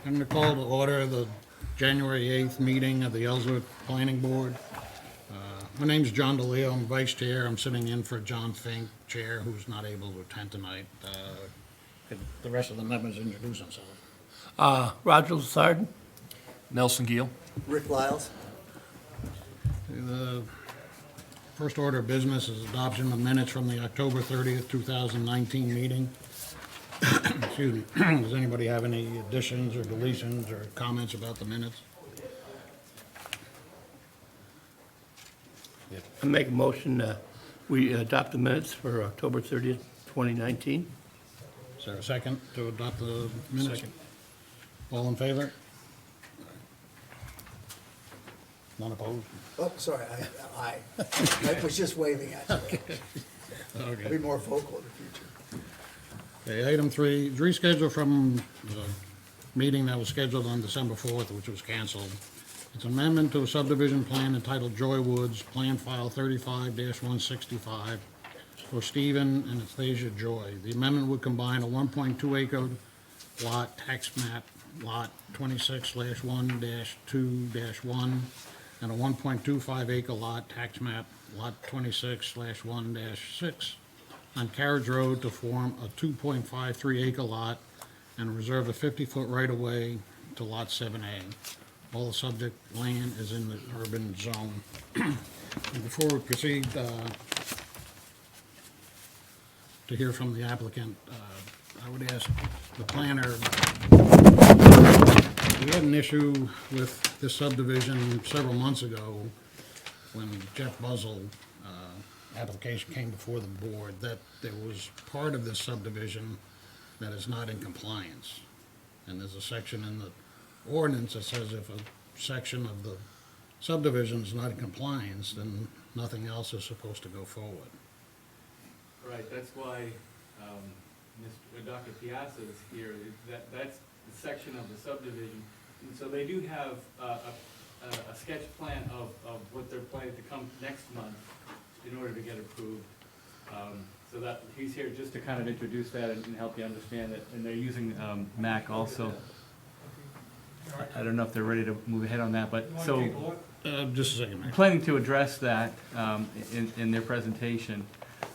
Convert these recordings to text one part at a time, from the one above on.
I'm going to call to order the January 8th meeting of the Ellsworth Planning Board. My name's John DeLeo, I'm Vice Chair. I'm sitting in for John Fink, Chair, who's not able to attend tonight. Could the rest of the members introduce themselves? Roger Lassard. Nelson Gill. Rick Lyles. The first order of business is adoption of minutes from the October 30th, 2019 meeting. Excuse me. Does anybody have any additions or deletions or comments about the minutes? I make a motion, we adopt the minutes for October 30th, 2019. Is there a second to adopt the minutes? Second. All in favor? None opposed? Oh, sorry, I was just waving at you. I'll be Okay. more vocal in the future. Okay, item 3, is rescheduled from the meeting that was scheduled on December 4th, which was canceled. It's an amendment to a subdivision plan entitled Joy Woods, Plan File 35-165 for Stephen and Anastasia Joy. The amendment would combine a 1.2 acre lot tax map, lot 26/1-2-1, and a 1.25 acre lot tax map, lot 26/1-6, on Carriage Road to form a 2.53 acre lot and reserve a 50-foot right-of-way to lot 7A. All the subject land is in the urban zone. And before we proceed to hear from the applicant, I would ask the planner, we had an issue with this subdivision several months ago when Jeff Buzzell application came before the board, that there was part of this subdivision that is not in compliance. And there's a section in the ordinance that says if a section of the subdivision is not in compliance, then nothing else is supposed to go forward. Right, that's why Dr. Piazza is here. That's the section of the subdivision. And so they do have a sketch plan of what they're planning to come next month in order to get approved. So that, he's here just to kind of introduce that and help you understand it. And they're using MAC also. I don't know if they're ready to move ahead on that, but so Just a second, Mayor. planning to address that in their presentation.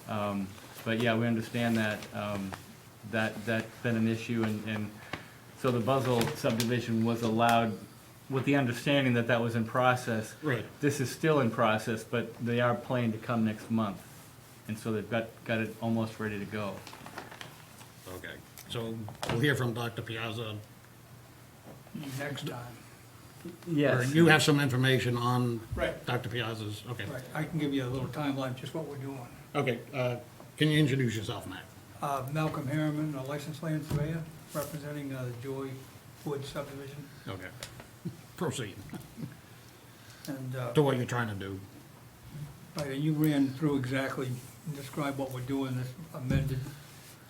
But yeah, we understand that that's been an issue, and so the Buzzell subdivision was allowed with the understanding that that was in process. Right. This is still in process, but they are planning to come next month, and so they've got it almost ready to go. Okay, so we'll hear from Dr. Piazza. Next time. Or Yes. you have some information on Right. Dr. Piazza's, okay. Right, I can give you a little timeline, just what we're doing. Okay, can you introduce yourself, Matt? Malcolm Harriman, a licensed land surveyor, representing the Joy Woods subdivision. Okay. Proceed And, to what you're trying to do. right, and you ran through exactly, and described what we're doing, this amended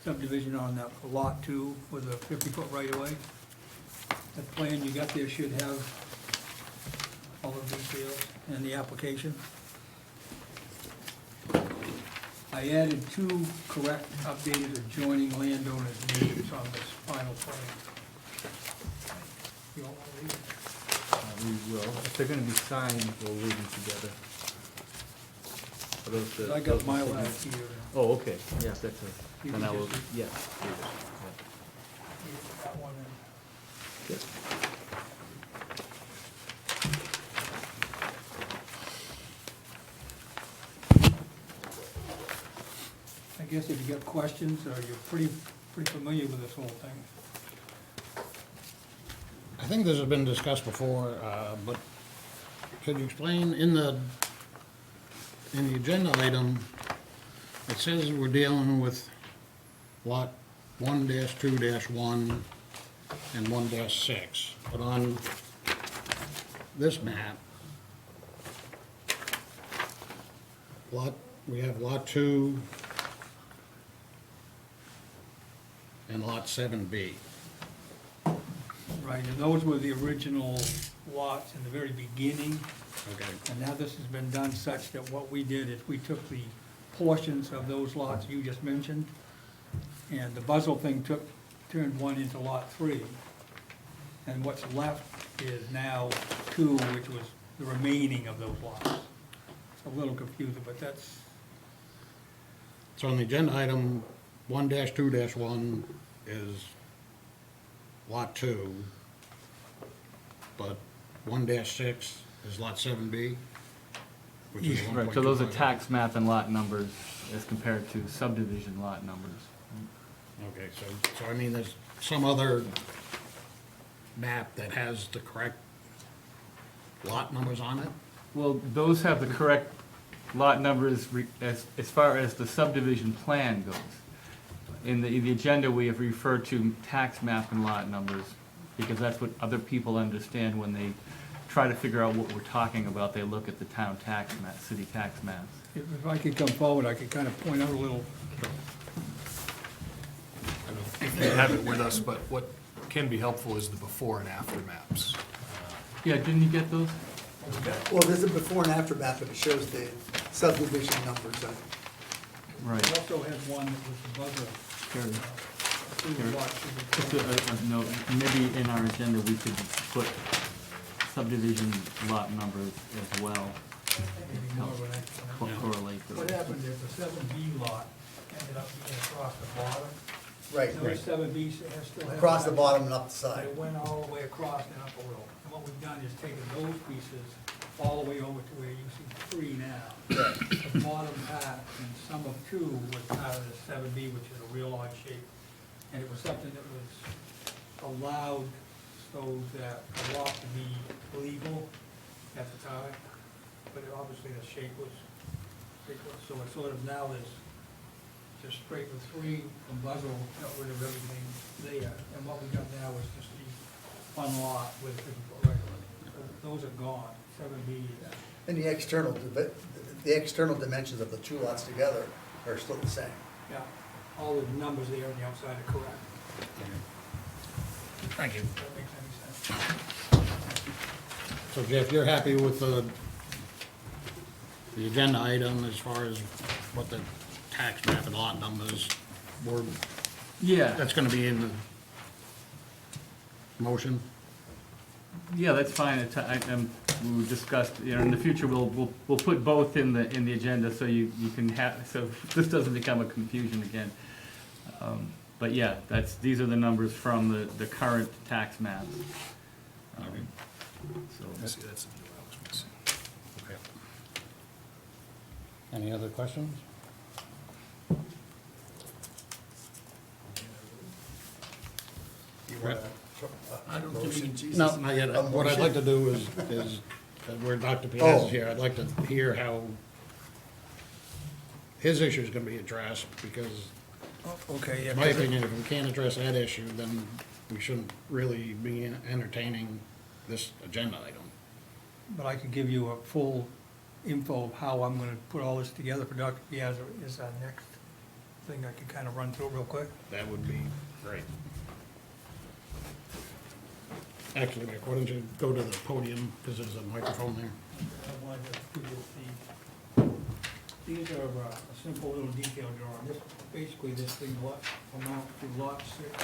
subdivision on that lot 2 with a 50-foot right-of-way. The plan you got there should have all the details and the application. I added 2 correct updated adjoining landowners' names on this final plan. You all want to read it? We will. If they're gonna be signed, we'll read them together. Are those the- I got my last here. Oh, okay, yes, that's You it. can Then I will, just- yes. That one in. Yes. I guess if you got questions, or you're pretty familiar with this whole thing. I think this has been discussed before, but could you explain in the agenda item, it says we're dealing with lot 1-2-1 and 1-6, but on this map, we have lot 2 and lot 7B. Right, and those were the original lots in the very beginning, Okay, and now this has been done such that what we did is we took the portions of those lots you just mentioned, and the Buzzell thing turned one into lot 3. And what's left is now 2, which was the remaining of those lots. It's a little confusing, but that's, So on the agenda item, 1-2-1 is lot 2, but 1-6 is lot 7B, which is Yeah. 1.25. Right, so those are tax map and lot numbers as compared to subdivision lot numbers. Okay, so I mean, there's some other map that has the correct lot numbers on it? Well, those have the correct lot numbers as far as the subdivision plan goes. In the agenda, we have referred to tax map and lot numbers, because that's what other people understand when they try to figure out what we're talking about. They look at the town tax map, city tax maps. if I could come forward, I could kind of point out a little, I don't know if you have it with us, but what can be helpful is the before and after maps. Yeah, didn't you get those? Well, there's a before and after map, but it shows the subdivision numbers on it. Right. I also had one that was above the, Here. through the lot. Just a note, maybe in our agenda, we could put subdivision lot numbers as well, Maybe more of an explanation. correlate What those. happened is the 7B lot ended up being across the bottom. Right, Notice 7B still has. across the bottom and up the But side. it went all the way across and up a little. And what we've done is taken those pieces all the way over to where you see 3 now. The bottom half and some of 2 was part of the 7B, which is a real odd shape. And it was something that was allowed so that the lot could be legal at the time. But obviously the shape was ridiculous, so it sort of now is just straight with 3 from Buzzell, got rid of everything there. And what we got now is just the one lot with a 50-foot right of way. So those are gone, 7B is. And the external dimensions of the 2 lots together are still the same. Yeah, all the numbers there on the outside are correct. Thank you. If that makes any sense. So Jeff, you're happy with the agenda item as far as what the tax map and lot numbers were, Yeah, that's gonna be in the motion? yeah, that's fine. We discussed, in the future, we'll put both in the agenda so you can have, so this doesn't become a confusion again. But yeah, these are the numbers from the current tax maps. So, That's the view I was missing. Okay. Any other questions? You want a motion, Jesus? No, not yet. A What I'd like to do is where Dr. Piazza Oh. is here, I'd like to hear how his issue is gonna be addressed, because Okay, in my opinion, if we can't address that issue, then we shouldn't really be entertaining this agenda item. But I could give you a full info of how I'm gonna put all this together for Dr. Piazza is our next thing I could kind of run through real quick. That would be great. Actually, Rick, why don't you go to the podium, because there's a microphone there. I wanted to give you the, these are a simple little detail drawing. This, basically, this thing lot, amount to lot 6.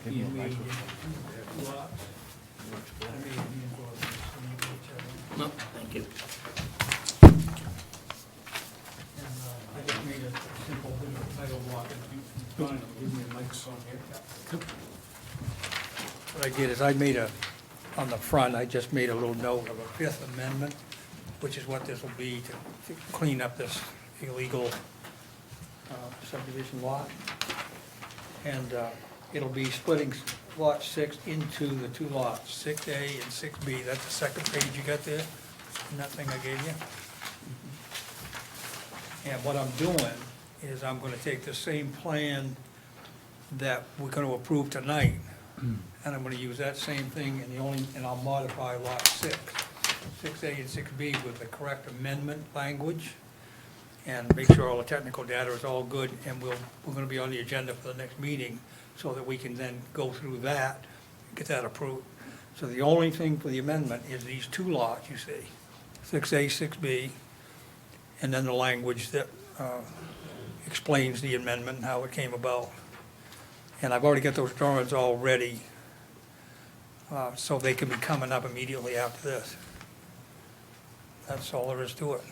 He made it 2 lots. I made a handful of these, and you each have them. No, thank you. And I just made a simple little title block and you can give me a microphone here. What I did is I made on the front, I just made a little note of a 5th Amendment, which is what this will be to clean up this illegal subdivision lot. And it'll be splitting lot 6 into the 2 lots, 6A and 6B. That's the second page you got there, in that thing I gave you. And what I'm doing is I'm gonna take the same plan that we're gonna approve tonight, and I'm gonna use that same thing, and I'll modify lot 6, 6A and 6B with the correct amendment language, and make sure all the technical data is all good, and we're gonna be on the agenda for the next meeting, so that we can then go through that, get that approved. So the only thing for the amendment is these 2 lots, you see, 6A, 6B, and then the language that explains the amendment and how it came about. And I've already got those drawings all ready. so they could be coming up immediately after this. That's all there is to it.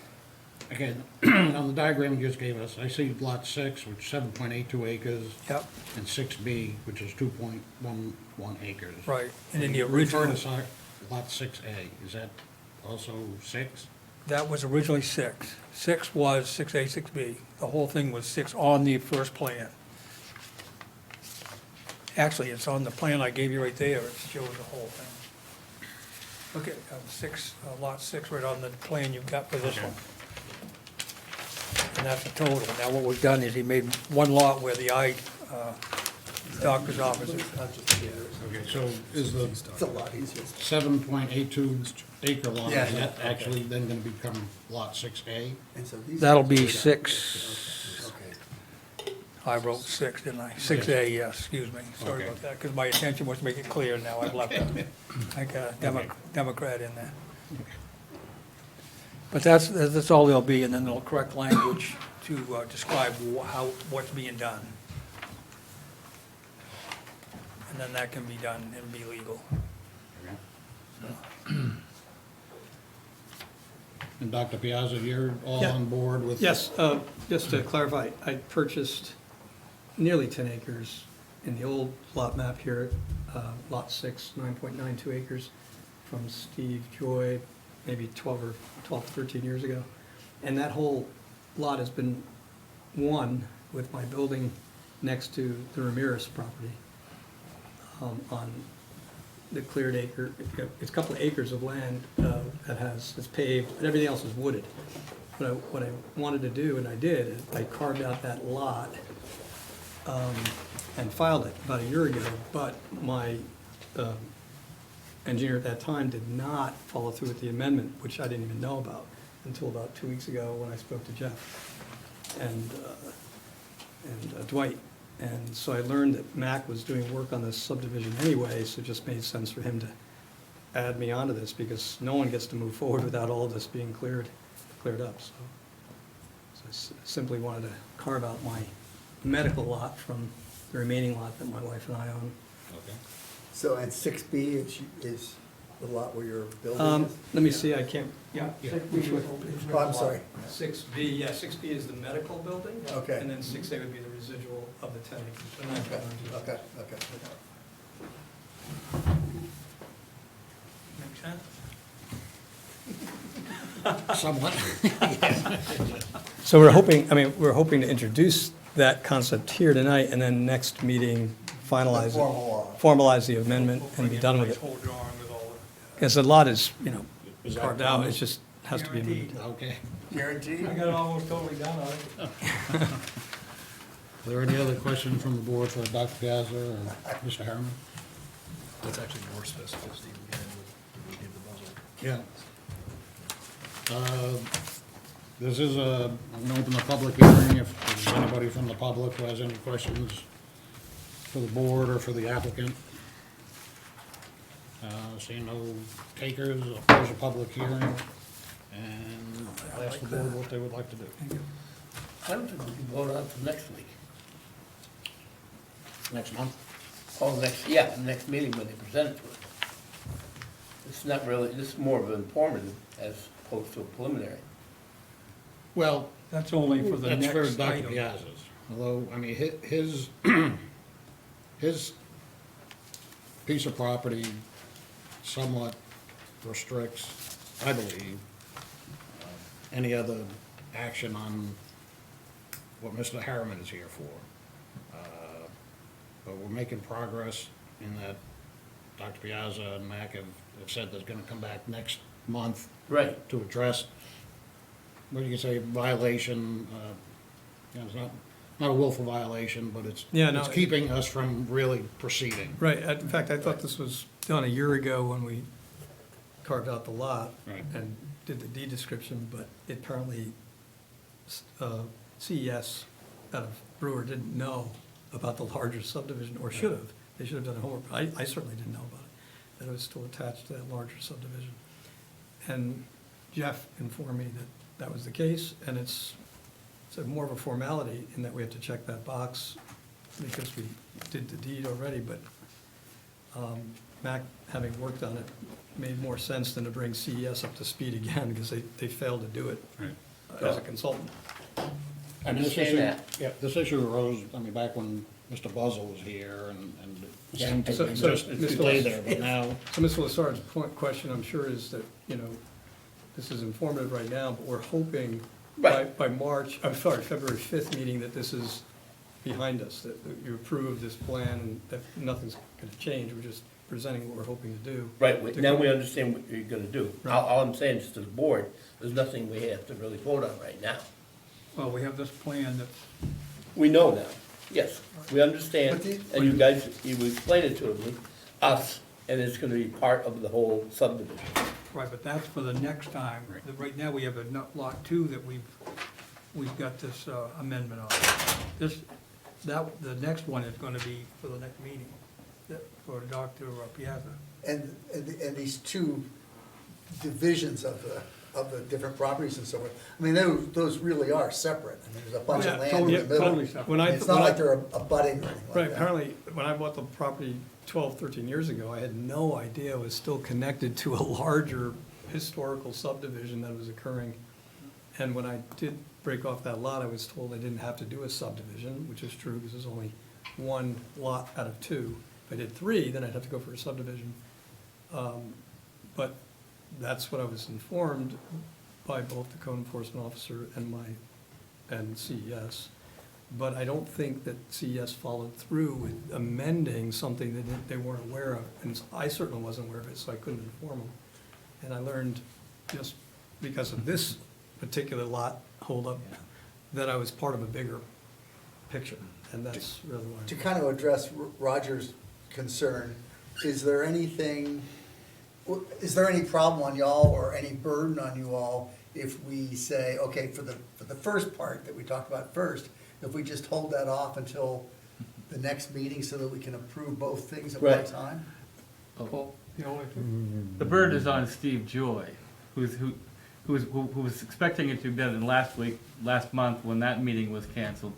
Again, on the diagram you just gave us, I see lot 6, which is 7.82 acres, Yep, and 6B, which is 2.11 acres. right, and then the Refer original, to lot 6A, is that also 6? that was originally 6. 6 was 6A, 6B. The whole thing was 6 on the first plan. Actually, it's on the plan I gave you right there, it shows the whole thing. Look at lot 6 right on the plan you've got for this one. And that's the total. Now, what we've done is he made one lot where the eye doctor's office is. Okay, so is the It's a lot easier. 7.82 acre lot, Yeah, is that yeah, okay. actually then gonna become lot 6A? And so these. That'll be 6, Okay. I wrote 6, didn't I? 6A, yes, excuse me. Sorry Okay. about that, because my intention was to make it clear now. I've left a Democrat in there. But that's all there'll be, and then they'll correct language to describe what's being done. And then that can be done and be legal. And Dr. Piazza, you're all Yeah. on board with? Yes, just to clarify, I purchased nearly 10 acres in the old lot map here, Lot 6, 9.92 acres, from Steve Joy, maybe 12 to 13 years ago. And that whole lot has been won with my building next to the Ramirez property on the cleared acre. It's a couple of acres of land it's paved, and everything else is wooded. What I wanted to do, and I did, I carved out that lot and filed it about a year ago, but my engineer at that time did not follow through with the amendment, which I didn't even know about until about 2 weeks ago when I spoke to Jeff and Dwight. And so I learned that Mac was doing work on this subdivision anyway, so it just made sense for him to add me onto this, because no one gets to move forward without all of this being cleared up, so. So I simply wanted to carve out my medical lot from the remaining lot that my wife and I own. Okay. So, and 6B is the lot where your building is? Let me see, I can't, yeah. Oh, I'm sorry. 6B, yeah, 6B is the medical building. Okay. And then 6A would be the residual of the 10 acres. Okay, okay. Make sense? Somewhat. So we're hoping to introduce that concept here tonight, and then next meeting finalize Formal it, law. formalize the amendment and be done with it. Whole drawing with all the. Because the lot is, Is that carved out, it promised? just has to be Guaranteed. amended. Okay. Guaranteed? I got it almost totally done on it. Are there any other questions from the board for Dr. Piazza or Mr. Harriman? That's actually more specificity we had with the Buzzell. Yeah. This is I'm gonna open the public hearing if there's anybody from the public who has any questions for the board or for the applicant. Seeing no takers, I'll close the public hearing and I'll ask the board what they would like to do. I don't think we can vote on it till next week. Next month? The next meeting when they present it to us. It's not really, this is more of an informative as opposed to a preliminary. Well, That's only for the that's for next Dr. item. Piazza's, although, I mean, his, his piece of property somewhat restricts, I believe, any other action on what Mr. Harriman is here for. But we're making progress in that Dr. Piazza and Mac have said they're gonna come back next month Right. to address, what do you say, violation, it's not a willful violation, but it's Yeah, no, it's keeping us from really proceeding. Right, in fact, I thought this was done a year ago when we carved out the lot Right. and did the deed description, but apparently CES out of Brewer didn't know about the larger subdivision, or should have. They should have done a homework, but I certainly didn't know about it, that it was still attached to that larger subdivision. And Jeff informed me that that was the case, and it's more of a formality in that we have to check that box because we did the deed already, but Mac, having worked on it, made more sense than to bring CES up to speed again, because they failed to do it as a consultant. And this Understand issue, that. yeah, this issue arose, I mean, back when Mr. Buzzell was here, and it seemed to So- be so, just Mr. stay there, but now, So Ms. Lassard's question, I'm sure, is that, this is informative right now, but we're hoping Right. by February 5th meeting, that this is behind us, that you approve this plan, and that nothing's gonna change, we're just presenting what we're hoping to do. Right, now we understand what you're gonna do. Right. All I'm saying is to the board, there's nothing we have to really vote on right now. Well, we have this plan that's, We know now, yes, we understand, But the- and you guys, you explained it to us, and it's gonna be part of the whole subdivision. right, but that's for the next time. Right now, we have a lot 2 that we've got this amendment on. The next one is gonna be for the next meeting, for Dr. Piazza. And these two divisions of the different properties and so forth, I mean, those really are separate. I mean, there's a bunch Yeah, of land in the totally- middle. totally separate. When I- It's not when I- like they're abutting or anything like that. Right, apparently, when I bought the property 12, 13 years ago, I had no idea it was still connected to a larger historical subdivision that was occurring. And when I did break off that lot, I was told I didn't have to do a subdivision, which is true, because there's only one lot out of 2. If I did 3, then I'd have to go for a subdivision. But that's what I was informed by both the code enforcement officer and CES. But I don't think that CES followed through with amending something that they weren't aware of. And I certainly wasn't aware of it, so I couldn't inform them. And I learned just because of this particular lot holdup, that I was part of a bigger picture, and that's really why. To kind of address Roger's concern, is there any problem on y'all or any burden on you all if we say, okay, for the first part that we talked about first, if we just hold that off until the next meeting so that we can approve both things at one Right. time? Well, The burden is on Steve Joy, who was expecting it to be done last month when that meeting was canceled.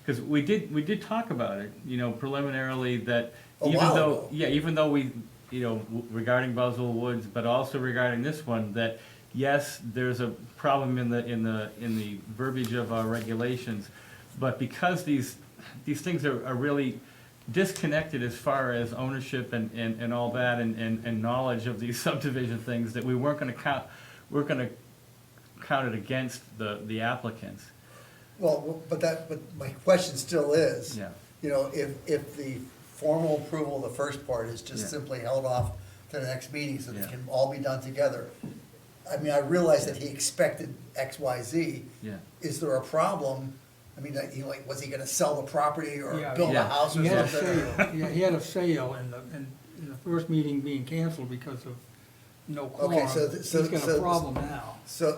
Because we did talk about it, preliminarily, that A even while though, ago. even though we, regarding Buzzell Woods, but also regarding this one, that yes, there's a problem in the verbiage of our regulations, but because these things are really disconnected as far as ownership and all that, and knowledge of these subdivision things, that we're gonna count it against the applicants. Well, but my question still is, Yeah. if the formal approval of the first part is just Yeah. simply held off to the next meeting so they Yeah. can all be done together. I mean, I realize that he expected X, Y, Z. Yeah. Is there a problem? I mean, was he gonna sell the property or Yeah. build a Yeah. house or he had a something? sale, yeah, he had a sale, and the first meeting being canceled because of no quorum. Okay, so He's got a problem now. So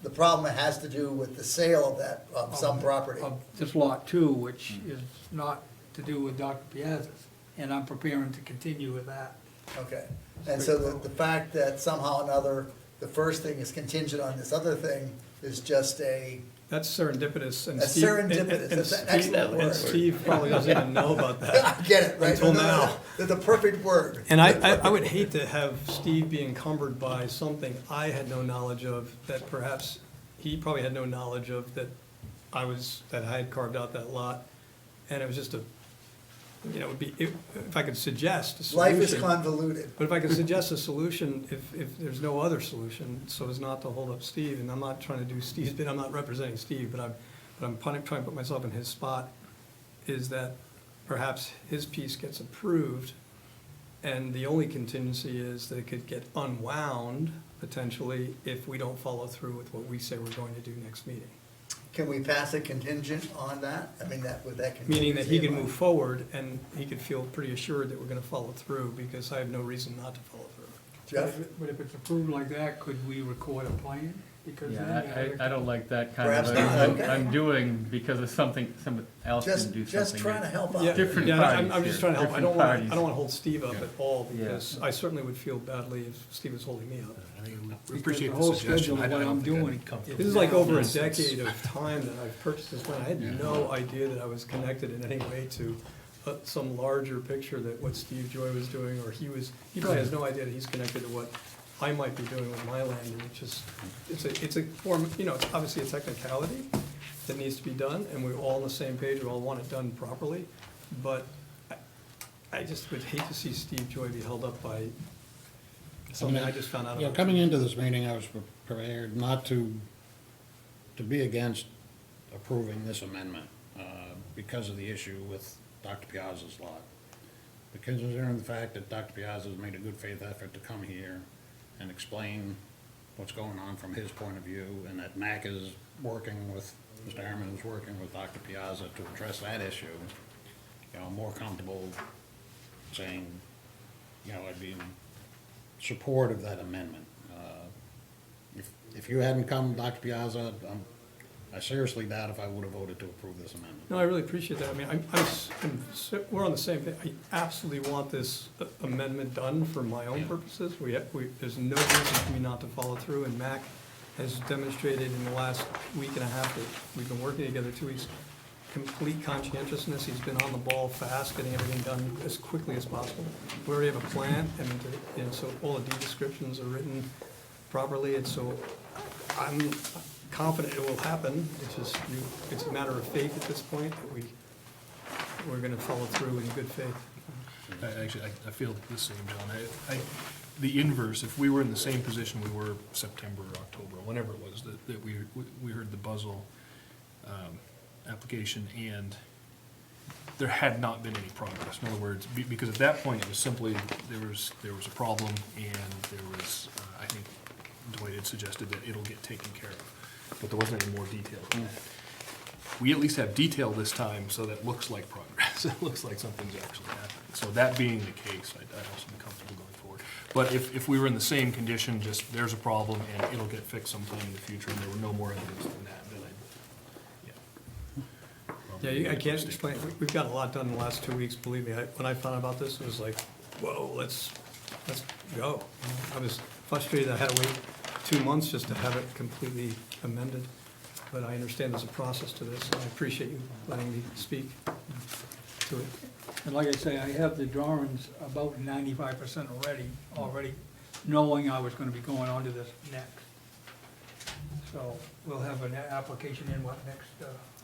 the problem has to do with the sale of some property. Of this lot 2, which is not to do with Dr. Piazza's, and I'm preparing to continue with that. Okay, and so the fact that somehow or another, the first thing is contingent on this other thing is just That's serendipitous, and That's Steve. serendipitous. That's an excellent word. And Steve probably doesn't even know about that. I get it, right? Until now. The perfect word. And I would hate to have Steve be encumbered by something I had no knowledge of, that perhaps he probably had no knowledge of, that I had carved out that lot. And it was just if I could suggest a solution. Life is convoluted. But if I could suggest a solution, if there's no other solution, so as not to hold up Steve, and I'm not trying to do Steve's bit, I'm not representing Steve, but I'm trying to put myself in his spot, is that perhaps his piece gets approved, and the only contingency is that it could get unwound, potentially, if we don't follow through with what we say we're going to do next meeting. Can we pass a contingent on that? I mean, with that contingency. Meaning that he in can mind? move forward, and he could feel pretty assured that we're gonna follow through, because I have no reason not to follow through. Jeff? But if it's approved like that, could we record a plan? Because Yeah, then, I don't like that kind Perhaps of, not, okay. I'm doing because of somebody else can do something. Just trying to help out. Yeah, Different yeah, I'm parties just here, trying to help. I different don't want, parties. I don't want to hold Steve up at all, Yeah. because I certainly would feel badly if Steve was holding me up. We because appreciate the the whole suggestion. schedule I of what don't I'm think I'd be doing. comfortable. This is like over a Yes, it's- decade of time that I've purchased this land. I had no idea that I was connected in any way to some larger picture that what Steve Joy was doing, or he probably has no idea that he's connected to what I might be doing with my land, and it's a form, you know, it's obviously a technicality that needs to be done, and we're all on the same page, we all want it done properly, but I just would hate to see Steve Joy be held up by something I just found out You know, about. coming into this meeting, I was prepared not to be against approving this amendment, because of the issue with Dr. Piazza's lot. But considering the fact that Dr. Piazza's made a good faith effort to come here and explain what's going on from his point of view, and that Mac is working with, Mr. Harriman is working with Dr. Piazza to address that issue, you know, I'm more comfortable saying, you know, I'd be in support of that amendment. If you hadn't come, Dr. Piazza, I seriously doubt if I would have voted to approve this amendment. No, I really appreciate that. I mean, we're on the same page. I absolutely want this amendment done for my own purposes. There's no reason for me not to follow through, and Mac has demonstrated in the last week and a half that we've been working together 2 weeks, complete conscientiousness. He's been on the ball fast, getting everything done as quickly as possible. We already have a plan, and so all the deed descriptions are written properly, and so I'm confident it will happen. It's a matter of faith at this point that we're gonna follow through in good faith. Actually, I feel the same, John. The inverse, if we were in the same position we were September or October, whenever it was, that we heard the Buzzell application, and there had not been any progress. In other words, because at that point, it was simply, there was a problem, and there was, I think Dwight had suggested that it'll get taken care of, but there wasn't any more detail than that. We at least have detail this time, so that looks like progress. It looks like something's actually happening. So that being the case, I'd also be comfortable going forward. But if we were in the same condition, just there's a problem and it'll get fixed sometime in the future, and there were no more evidence than that, then Yeah, I can't explain, we've got a lot done in the last 2 weeks, believe me. When I found out about this, it was like, whoa, let's go. I was frustrated I had to wait 2 months just to have it completely amended, but I understand there's a process to this, and I appreciate you letting me speak to it. And like I say, I have the drawings about 95% already knowing I was gonna be going on to this next. So we'll have an application in, next,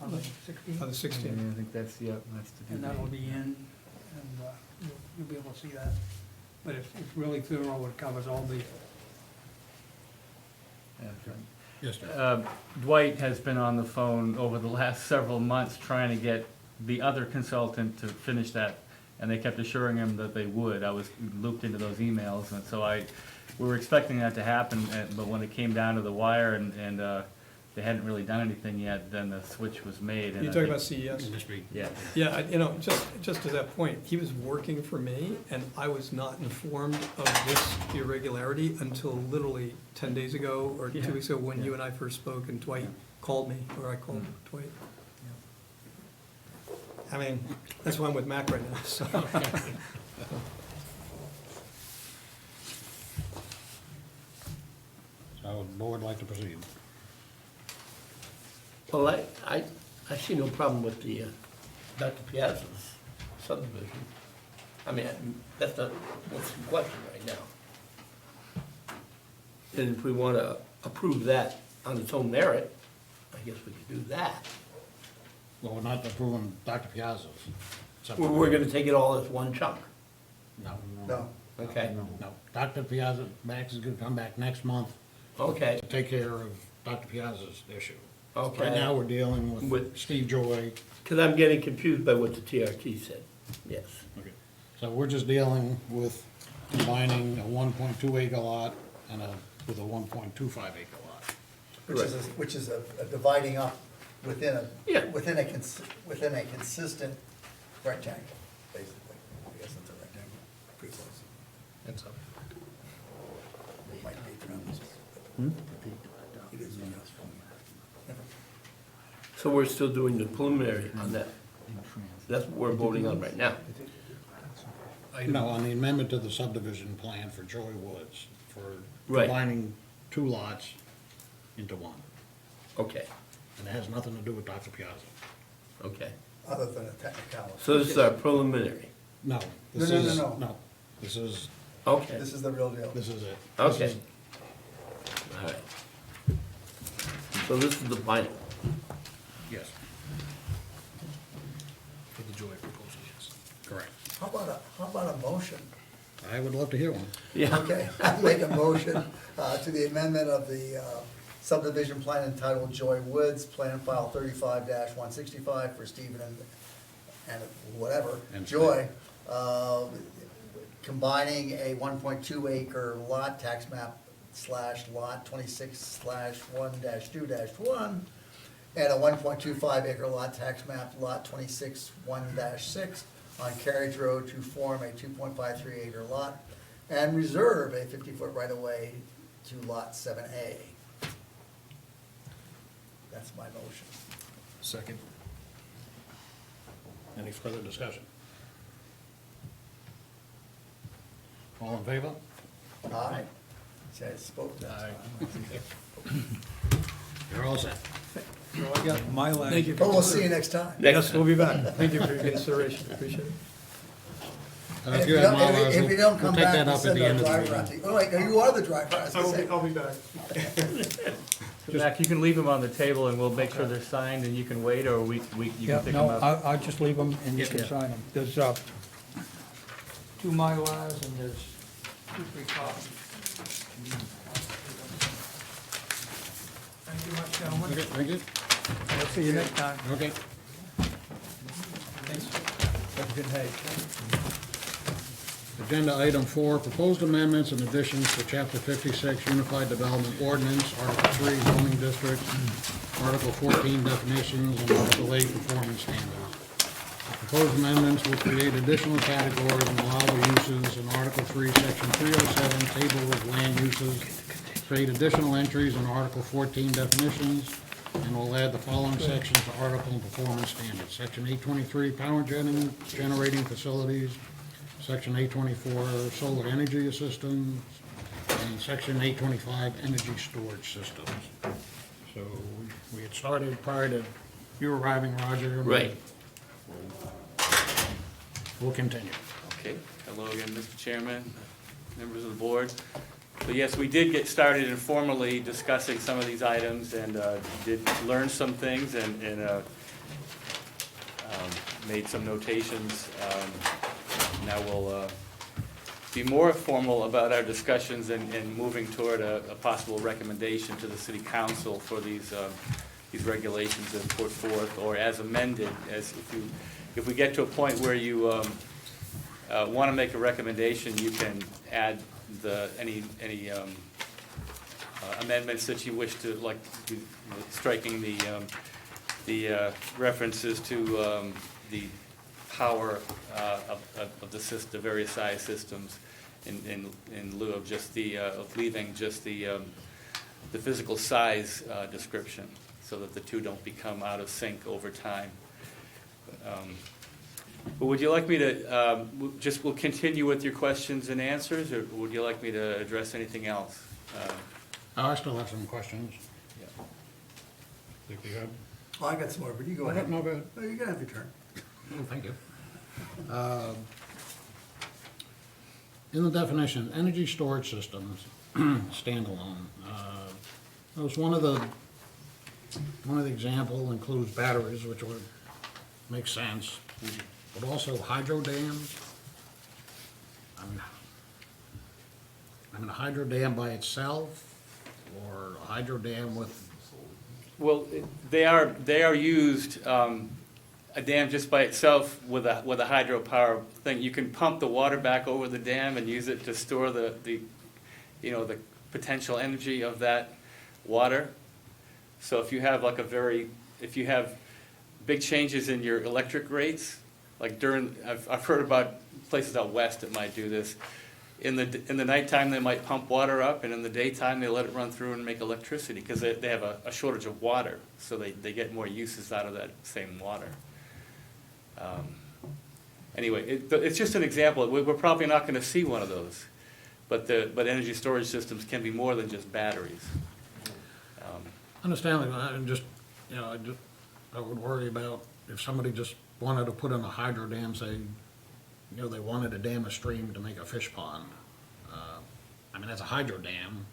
on the 16th? On the 16th. I think that's the And that'll be in, and you'll be able to see that. But it's really thorough, it covers all the, Yes, sir. Dwight has been on the phone over the last several months trying to get the other consultant to finish that, and they kept assuring him that they would. I was looped into those emails, and so we were expecting that to happen, but when it came down to the wire and they hadn't really done anything yet, then the switch was made. and You're I talking think- about CES? Just be- Yeah. Yeah, just to that point, he was working for me, and I was not informed of this irregularity until literally 10 days ago, or 2 Yeah. weeks ago, when you Yeah. and I first spoke, and Dwight called me, or I called Dwight. I mean, that's why I'm with Mac right now, so. So would the board like to proceed? Well, I see no problem with the Dr. Piazza's subdivision. I mean, that's not what's in question right now. And if we want to approve that on its own merit, I guess we could do that. Well, we're not approving Dr. Piazza's. We're going to take it all as one chunk, No. No, okay? No. Dr. Piazza, Max is gonna come back next month Okay, to take care of Dr. Piazza's issue. okay. Right now, we're dealing with With- Steve Joy. Because I'm getting confused by what the TRT said, yes. Okay. So we're just dealing with combining a 1.2 acre lot with a 1.25 acre lot. which is a dividing up within Yeah. within a consistent rectangle, basically. I guess it's a rectangle, pretty close. And so, It might be around this, Hmm? but it is, yes. Never- So we're still doing the preliminary on that? That's what we're voting on right now? No, on the amendment to the subdivision plan for Joy Woods, for Right. combining 2 lots into one. Okay, And it has nothing to do with Dr. Piazza. okay. other than a technicality. So this is our preliminary. No. No, this no, no, is- no. No, this is, Okay, This is the real deal. this is it. okay. All right. So this is the final. Yes, For the Joy proposal, yes. correct. How about a motion? I would love to hear one. Yeah. Okay, I make a motion to the amendment of the subdivision plan entitled Joy Woods, Plan File 35-165 for Stephen and whatever, And Joy, combining a 1.2 acre lot tax map / lot 26/1-2-1 and a 1.25 acre lot tax map lot 26/1-6 on Carriage Road to form a 2.53 acre lot and reserve a 50-foot right-of-way to lot 7A. That's my motion. Second. Any further discussion? All in favor? Aye. See, I spoke that time. You're all set. So I got my last. Thank you. But we'll see you next time. Yes, we'll be back. Thank you for your consideration, appreciate it. And If you have Mylar, if you don't we'll come take back, that we'll up at send the our end of the driver out meeting. to you. Oh, wait, you are the driver, I was gonna say. be back. Mac, you can leave them on the table and we'll make sure they're signed and you can wait, or you Yeah, can pick no, them up. I'll just leave them and you can Yeah. sign them. There's, 2 Mylars and there's 2 free copies. Thank you much, gentlemen. Okay, thank you. I'll see you next time. Okay. Thanks. Have a good night. Agenda item 4, proposed amendments and additions to Chapter 56 Unified Development Ordinance, Article 3 zoning districts, Article 14 definitions, and Article 8 performance standards. The proposed amendments will create additional categories and allowable uses in Article 3, Section 307, Table of Land Uses, create additional entries in Article 14 definitions, and will add the following sections to Article and performance standards. Section 823, power generating facilities, Section 824, solar energy systems, and Section 825, energy storage systems. So we had started prior to you arriving, Roger. and Right. We'll continue. Okay, hello again, Mr. Chairman, members of the board. So yes, we did get started informally discussing some of these items and did learn some things and made some notations. Now we'll be more formal about our discussions and moving toward a possible recommendation to the city council for these regulations as put forth or as amended, as if we get to a point where you want to make a recommendation, you can add any amendments that you wish to, like striking the references to the power of the various size systems in lieu of just of leaving just the physical size description, so that the two don't become out of sync over time. But would you like me to, we'll continue with your questions and answers, or would you like me to address anything else? I still have some questions. Yeah. Think you good? Oh, I got some more, but you go ahead. No, go ahead. No, you're gonna have your turn. Oh, thank you. In the definition, energy storage systems, standalone, that was one of the example includes batteries, which would make sense, but also hydro dams. I mean, a hydro dam by itself, or a hydro dam with, Well, they are used, a dam just by itself with a hydropower thing. You can pump the water back over the dam and use it to store the potential energy of that water. So if you have if you have big changes in your electric rates, like I've heard about places out west that might do this. In the nighttime, they might pump water up, and in the daytime, they let it run through and make electricity, because they have a shortage of water, so they get more uses out of that same water. Anyway, it's just an example. We're probably not going to see one of those, but energy storage systems can be more than just batteries. understandably, I would worry about if somebody just wanted to put in a hydro dam, say, you know, they wanted to dam a stream to make a fish pond. I mean, that's a hydro dam.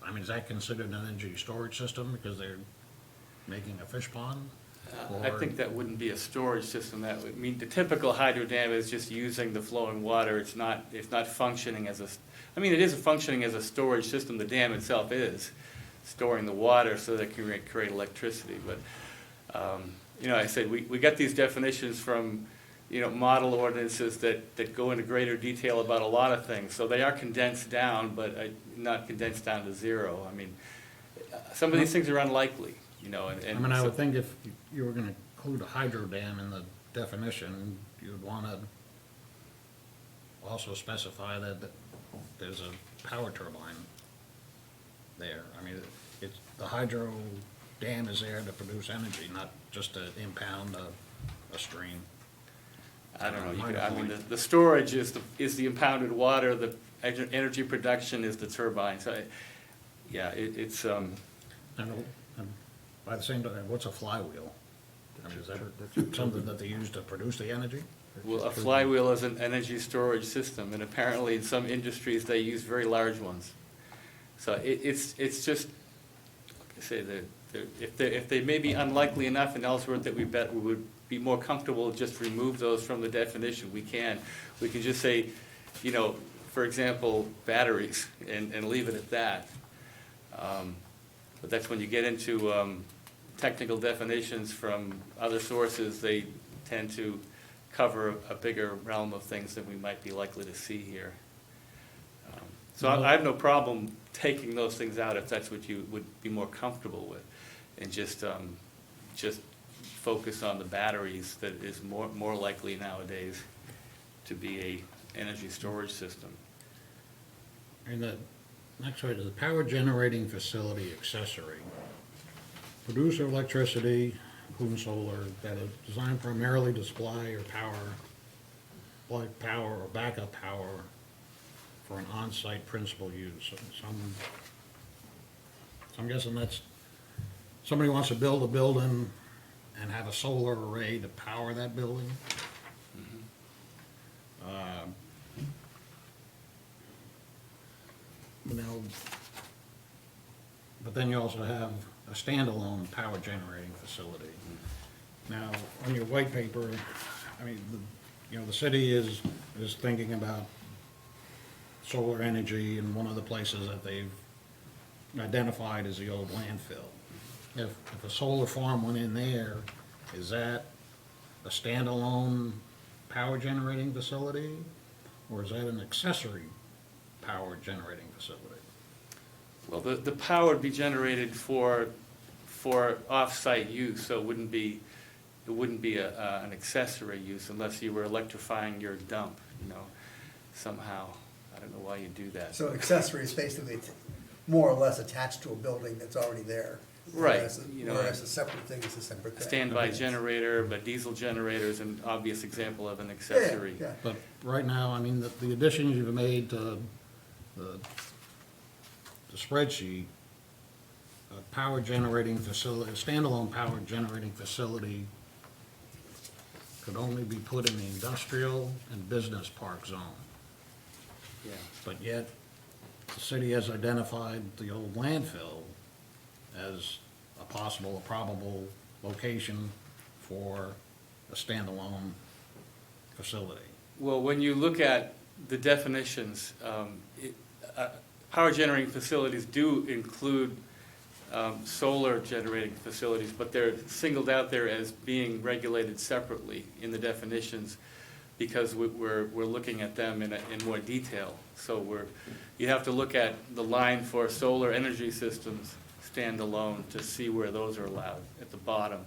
I mean, is that considered an energy storage system because they're making a fish pond? I Or- think that wouldn't be a storage system. That would, I mean, the typical hydro dam is just using the flowing water. It's not functioning as a, I mean, it is functioning as a storage system. The dam itself is storing the water so that it can create electricity. But, you know, I said, we got these definitions from, you know, model ordinances that go into greater detail about a lot of things. So they are condensed down, but not condensed down to zero. I mean, some of these things are unlikely, you know, and. I mean, I so- would think if you were gonna include a hydro dam in the definition, you'd wanna also specify that there's a power turbine there. I mean, it's, the hydro dam is there to produce energy, not just to impound a stream. I don't know, you My could, I mean, point. the storage is the impounded water, the energy production is the turbine, so, yeah, it's, And by the same token, what's a flywheel? I mean, is that something that they use to produce the energy? well, a flywheel is an energy storage system, and apparently in some industries, they use very large ones. So it's just, like I say, if they may be unlikely enough in Ellsworth that we would be more comfortable to just remove those from the definition, we can. We can just say, you know, for example, batteries, and leave it at that. But that's when you get into technical definitions from other sources, they tend to cover a bigger realm of things than we might be likely to see here. So I have no problem taking those things out if that's what you would be more comfortable with, and just focus on the batteries that is more likely nowadays to be a energy storage system. And the next one is the power generating facility accessory. Producer of electricity, including solar, that is designed primarily to supply or power or backup power for an on-site principal use. So I'm guessing that's, somebody wants to build a building and have a solar array to power that building. You know, but then you also have a standalone power generating facility. Now, on your white paper, I mean, you know, the city is thinking about solar energy, and one of the places that they've identified is the old landfill. If a solar farm went in there, is that a standalone power generating facility? Or is that an accessory power generating facility? Well, the power would be generated for off-site use, so it wouldn't be an accessory use unless you were electrifying your dump, you know, somehow. I don't know why you do that. So accessory is basically more or less attached to a building that's already there. Right, Whereas you know, whereas a separate thing is a separate thing. Standby generator, but diesel generator is an obvious example of an accessory. Yeah, But right now, I mean, the additions you've made to the spreadsheet, a power generating facility, a standalone power generating facility could only be put in the industrial and business park zone. Yeah. But yet, the city has identified the old landfill as a possible, a probable location for a standalone facility. Well, when you look at the definitions, power generating facilities do include solar generating facilities, but they're singled out there as being regulated separately in the definitions because we're looking at them in more detail. So you have to look at the line for solar energy systems standalone to see where those are allowed at the bottom.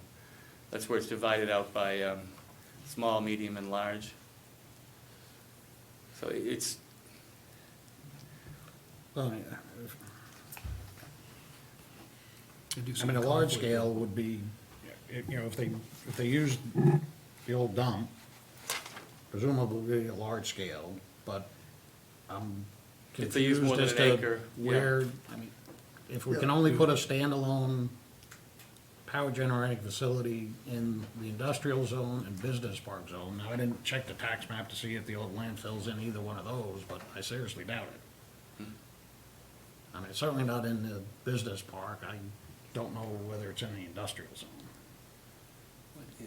That's where it's divided out by small, medium, and large. So it's, Well, They do I some mean, a large conflict. scale would be, you know, if they used the old dump, presumably a large scale, but I'm If they use more confused than as an to acre, yeah. where, I mean, if we can only put a standalone power generating facility in the industrial zone and business park zone. Now, I didn't check the tax map to see if the old landfill's in either one of those, but I seriously doubt it. I mean, it's certainly not in the business park. I don't know whether it's in the industrial zone.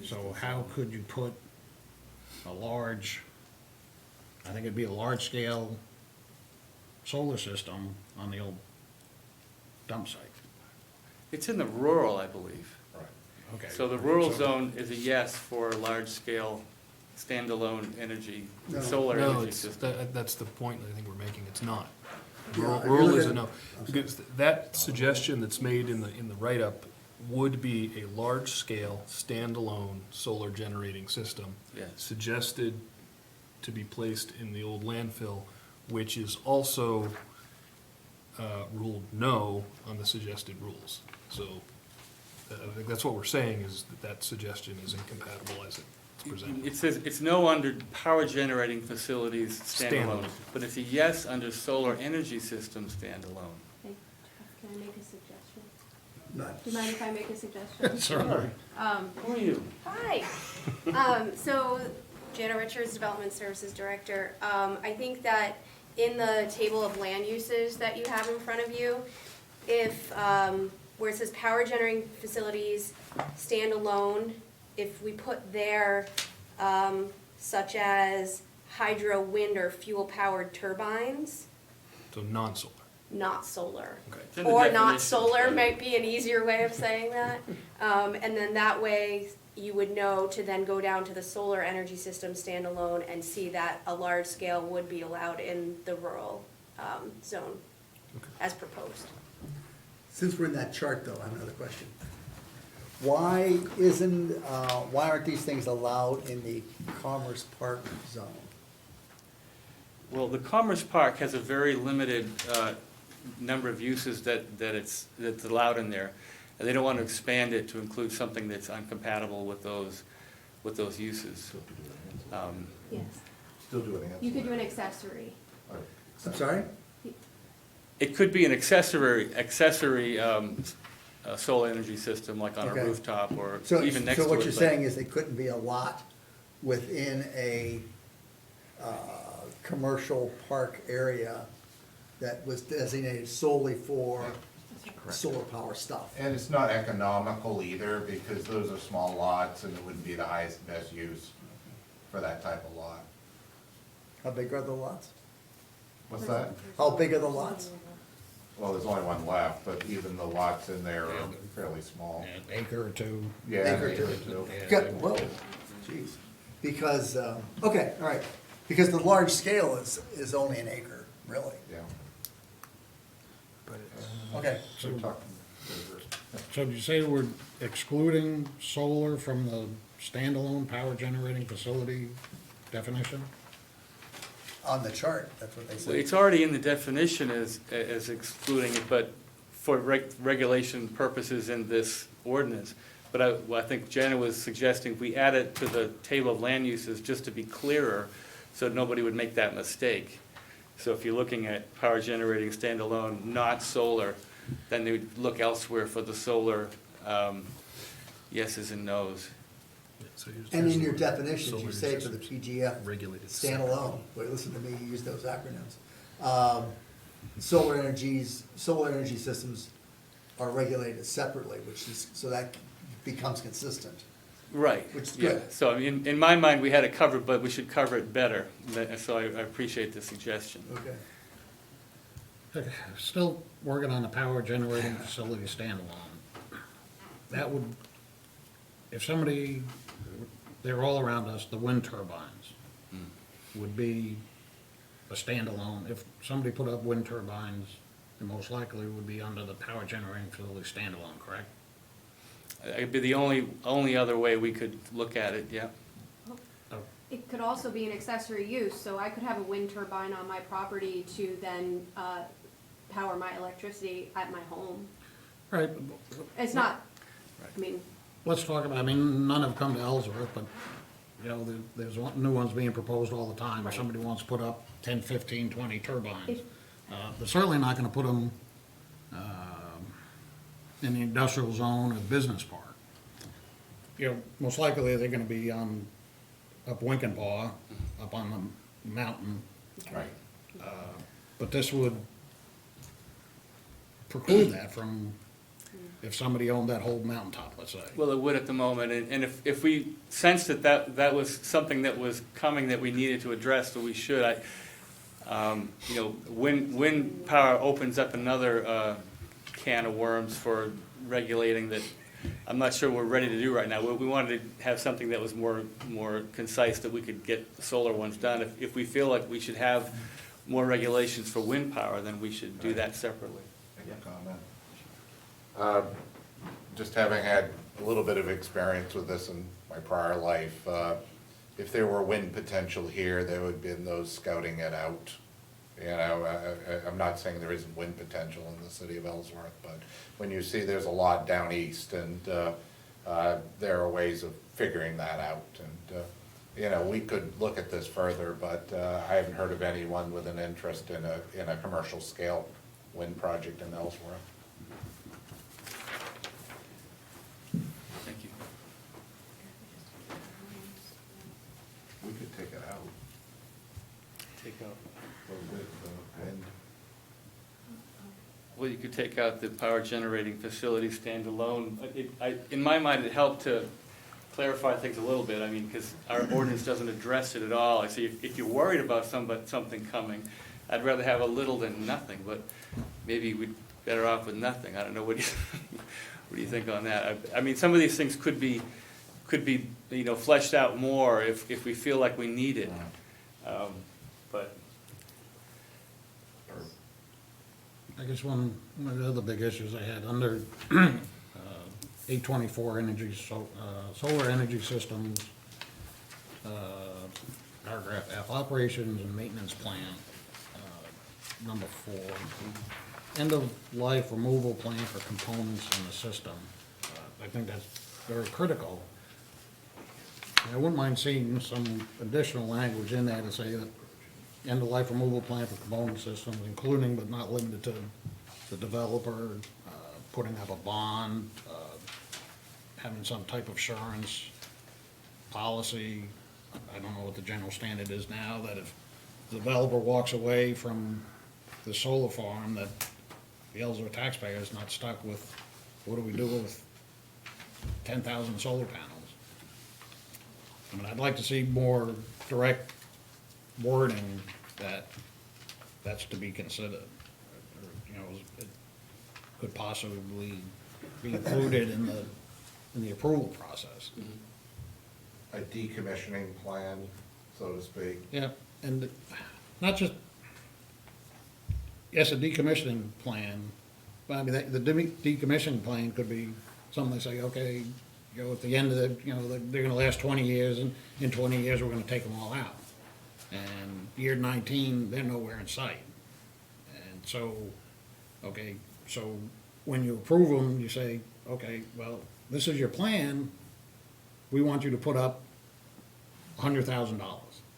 So how could you put a large, I think it'd be a large-scale solar system on the old dump site? It's in the rural, I believe. Okay. So the rural zone is a yes for large-scale, standalone energy, No. solar No, energy it's, system. that's the point I think we're making, it's not. Yeah, Rural if you rural look is at- a no, because that suggestion that's made in the write-up would be a large-scale, standalone solar generating system. Yes. Suggested to be placed in the old landfill, which is also ruled no on the suggested rules. So I think that's what we're saying, is that that suggestion is incompatible as it's presented. It says it's no under power generating facilities standalone, Standalone. but it's a yes under solar energy system standalone. Hey, Jeff, can I make a suggestion? Not- Do you mind if I make a suggestion? Certainly. Who are you? Hi. So Jana Richards, Development Services Director. I think that in the table of land uses that you have in front of you, if, where it says power generating facilities standalone, if we put there, such as hydro, wind, or fuel-powered turbines, So non-solar. not solar. Okay. It's in the Or not definitions, solar right? might be an easier way of saying that. And then that way, you would know to then go down to the solar energy system standalone and see that a large scale would be allowed in the rural zone Okay. as proposed. Since we're in that chart, though, I have another question. Why isn't, why aren't these things allowed in the Commerce Park zone? Well, the Commerce Park has a very limited number of uses that's allowed in there. And they don't want to expand it to include something that's incompatible with those uses. Yes. Still do an answer. You could do an accessory. I'm sorry? It could be an accessory solar energy system, like on a Okay. rooftop or So, even next to it. so what you're but- saying is they couldn't be a lot within a commercial park area that was designated solely for solar power stuff? And it's not economical either, because those are small lots and it wouldn't be the highest, best use for that type of lot. How big are the lots? What's that? How big are the lots? Well, there's only one left, but even the lots in there are fairly small. An acre or two. Yeah, Acre acre to- too. Good, whoa, jeez. Because, okay, all right, because the large scale is only an acre, really. Yeah. Okay, So we're talking over. So did you say we're excluding solar from the standalone power generating facility definition? on the chart, that's what they Well, said. it's already in the definition as excluding it, but for regulation purposes in this ordinance. But I think Jenna was suggesting we add it to the table of land uses just to be clearer, so nobody would make that mistake. So if you're looking at power generating standalone, not solar, then they would look elsewhere for the solar yeses and nos. So here's- And here's in the your word. definitions, you Solar say for the systems PGF, regulated standalone, wait, listen to me, you use those acronyms. Solar energy systems are regulated separately, which is, so that becomes consistent. Right. Which is yeah. good. So in my mind, we had it covered, but we should cover it better. So I appreciate the suggestion. Okay. Okay, still working on the power generating facility standalone. That would, if somebody, they're all around us, the wind turbines would be a standalone. If somebody put up wind turbines, it most likely would be under the power generating facility standalone, correct? It'd be the only other way we could look at it, yeah. It could also be an accessory use, so I could have a wind turbine on my property to then power my electricity at my home. Right, It's not, I mean, let's talk about, I mean, none have come to Ellsworth, but, you know, there's new ones being proposed all the time. If somebody wants to put up 10, 15, 20 turbines, If- they're certainly not gonna put them in the industrial zone or the business park. you know, most likely they're gonna be on, up Winkenpaw, up on the mountain, Right. but this would preclude that from, if somebody owned that whole mountaintop, let's say. Well, it would at the moment, and if we sensed that was something that was coming that we needed to address, so we should, you know, wind power opens up another can of worms for regulating that I'm not sure we're ready to do right now. We wanted to have something that was more concise, that we could get the solar ones done. If we feel like we should have more regulations for wind power, then we should do that separately. Make a comment. Just having had a little bit of experience with this in my prior life, if there were wind potential here, there would have been those scouting it out. You know, I'm not saying there isn't wind potential in the city of Ellsworth, but when you see there's a lot down east, and there are ways of figuring that out. And, you know, we could look at this further, but I haven't heard of anyone with an interest in a commercial scale wind project in Ellsworth. Thank you. We could take it out. Take out. The wind. Well, you could take out the power generating facility standalone. In my mind, it helped to clarify things a little bit, I mean, because our ordinance doesn't address it at all. I say, if you're worried about something coming, I'd rather have a little than nothing, but maybe we'd better off with nothing. I don't know, what do you think on that? I mean, some of these things could be, you know, fleshed out more if we feel like we need it. But I guess one of the other big issues I had under 824 energy, solar energy systems, paragraph F, operations and maintenance plan, number 4, end-of-life removal plan for components in the system. I think that's very critical. I wouldn't mind seeing some additional language in there to say that end-of-life removal plan for component systems, including but not limited to the developer, putting up a bond, having some type of assurance policy. I don't know what the general standard is now, that if the developer walks away from the solar farm, that the Ellsworth taxpayer is not stuck with, what do we do with 10,000 solar panels? I mean, I'd like to see more direct wording that that's to be considered. Or, you know, it could possibly be included in the approval process. A decommissioning plan, so to speak. Yeah, and not just, yes, a decommissioning plan, but I mean, the decommissioning plan could be something like say, okay, you know, at the end of the, you know, they're gonna last 20 years, and in 20 years, we're gonna take them all out. And year 19, they're nowhere in sight. And so, okay, so when you approve them, you say, okay, well, this is your plan, we want you to put up $100,000,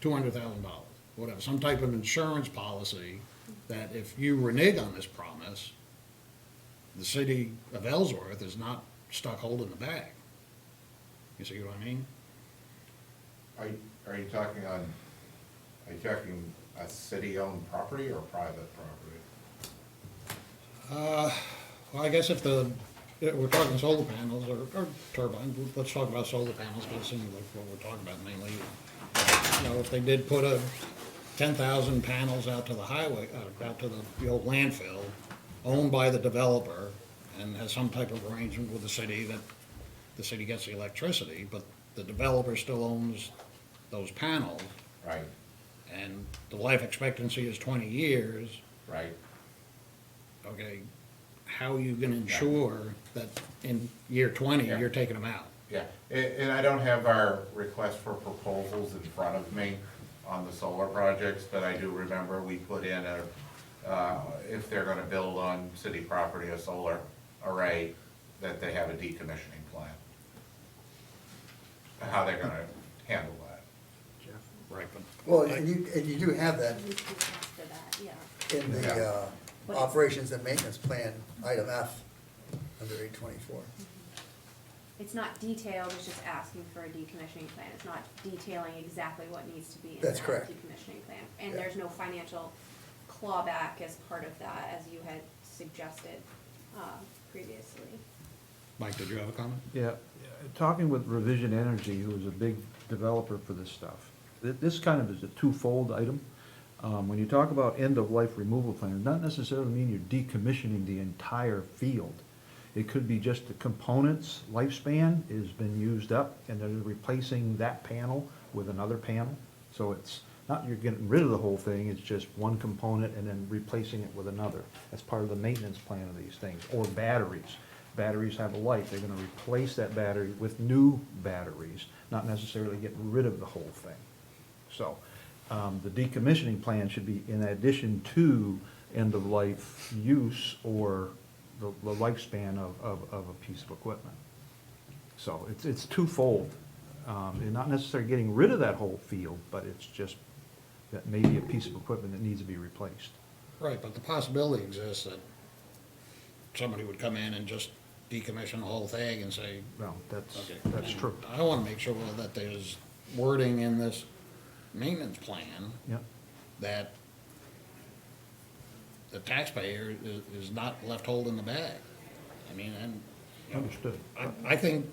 $200,000, whatever, some type of insurance policy that if you renege on this promise, the city of Ellsworth is not stuck holding the bag. You see what I mean? Are you talking a city-owned property or private property? Well, I guess if we're talking solar panels or turbines, let's talk about solar panels, because it seems like what we're talking about mainly. You know, if they did put 10,000 panels out to the highway, out to the old landfill, owned by the developer, and has some type of arrangement with the city that the city gets the electricity, but the developer still owns those panels, Right, and the life expectancy is 20 years, right. okay, how are you gonna ensure that in year 20, Yeah. you're taking them out? Yeah, and I don't have our request for proposals in front of me on the solar projects, but I do remember we put in if they're gonna build on city property a solar array, that they have a decommissioning plan. How they're gonna handle that. Right, but Well, and you do have that We can ask for that, yeah. in the operations and maintenance plan, item F, under 824. it's not detailed, it's just asking for a decommissioning plan. It's not detailing exactly what needs to be in That's that correct. decommissioning plan. And Yeah. there's no financial clawback as part of that, as you had suggested previously. Mike, did you have a comment? Yeah, talking with Revision Energy, who is a big developer for this stuff, this kind of is a twofold item. When you talk about end-of-life removal plan, it doesn't necessarily mean you're decommissioning the entire field. It could be just the components lifespan has been used up, and they're replacing that panel with another panel. So it's not you're getting rid of the whole thing, it's just one component and then replacing it with another. That's part of the maintenance plan of these things, or batteries. Batteries have a life, they're gonna replace that battery with new batteries, not necessarily getting rid of the whole thing. So, the decommissioning plan should be in addition to end-of-life use or the lifespan of a piece of equipment. So it's twofold. You're not necessarily getting rid of that whole field, but it's just that maybe a piece of equipment that needs to be replaced. Right, but the possibility exists that somebody would come in and just decommission the whole thing and say, Well, okay. that's true. I wanna make sure that there's wording in this maintenance plan Yep. that the taxpayer is not left holding the bag. I mean, and, you know, Understood. I think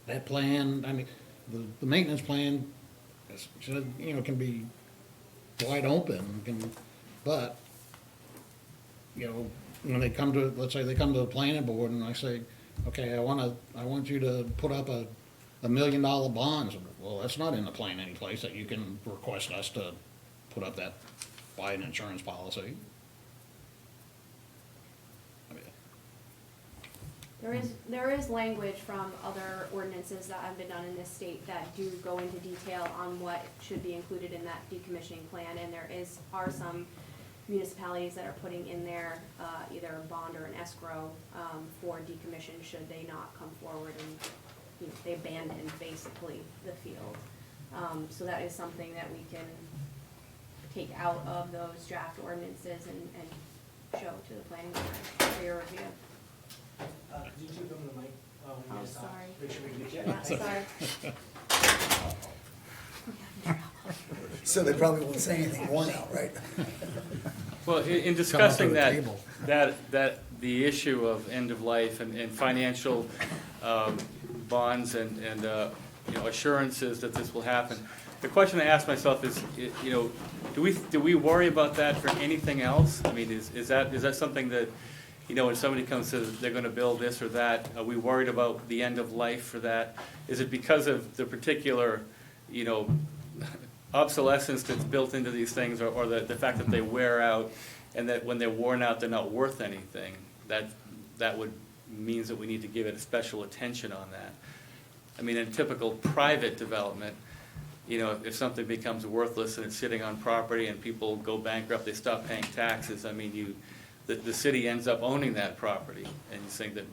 that plan, I mean, the maintenance plan, you know, can be wide open, but, you know, when they come to, let's say they come to the planning board and I say, okay, I want you to put up a $1 million bonds. Well, that's not in the plan anyplace that you can request us to put up that, buy an insurance policy. I mean, There is language from other ordinances that have been done in this state that do go into detail on what should be included in that decommissioning plan, and are some municipalities that are putting in there, either a bond or an escrow, for decommission should they not come forward and, you know, they abandon basically the field. So that is something that we can take out of those draft ordinances and show to the planning board for your review. Could you two come to the mic? When you Oh, guys talk? sorry. Make sure we can get you. Yeah, sorry. So they probably won't say anything more now, right? Well, in discussing that, the issue of end of life and financial bonds and you know, assurances that this will happen, the question I ask myself is, you know, do we worry about that for anything else? I mean, is that something that, you know, when somebody comes to, they're gonna build this or that, are we worried about the end of life for that? Is it because of the particular, you know, obsolescence that's built into these things, or the fact that they wear out, and that when they're worn out, they're not worth anything? That would means that we need to give it special attention on that. I mean, in typical private development, you know, if something becomes worthless and it's sitting on property and people go bankrupt, they stop paying taxes, I mean, the city ends up owning that property, and you think that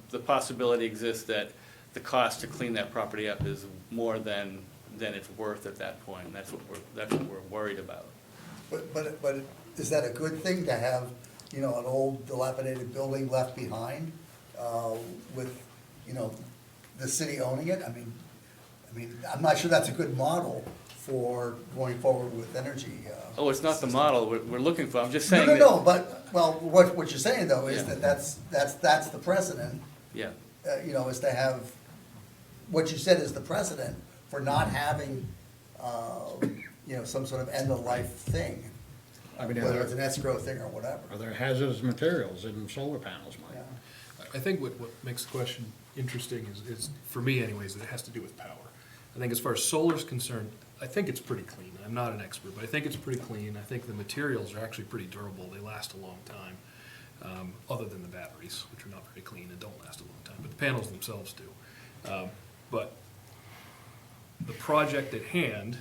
the possibility exists that the cost to clean that property up is more than it's worth at that point, and that's what we're worried about. But is that a good thing to have, you know, an old dilapidated building left behind, with, you know, the city owning it? I mean, I'm not sure that's a good model for going forward with energy. Oh, it's not the model we're looking for, I'm just No, saying no, that. no, but, well, what you're saying though is Yeah. that that's the precedent, Yeah, you know, is to have, what you said is the precedent for not having, you know, some sort of end-of-life thing. I mean, Whether it's an escrow thing or whatever. are there hazardous materials in solar panels, Mike? Yeah. I think what makes the question interesting is, for me anyways, that it has to do with power. I think as far as solar's concerned, I think it's pretty clean. I'm not an expert, but I think it's pretty clean. I think the materials are actually pretty durable. They last a long time, other than the batteries, which are not very clean and don't last a long time, but the panels themselves do. But the project at hand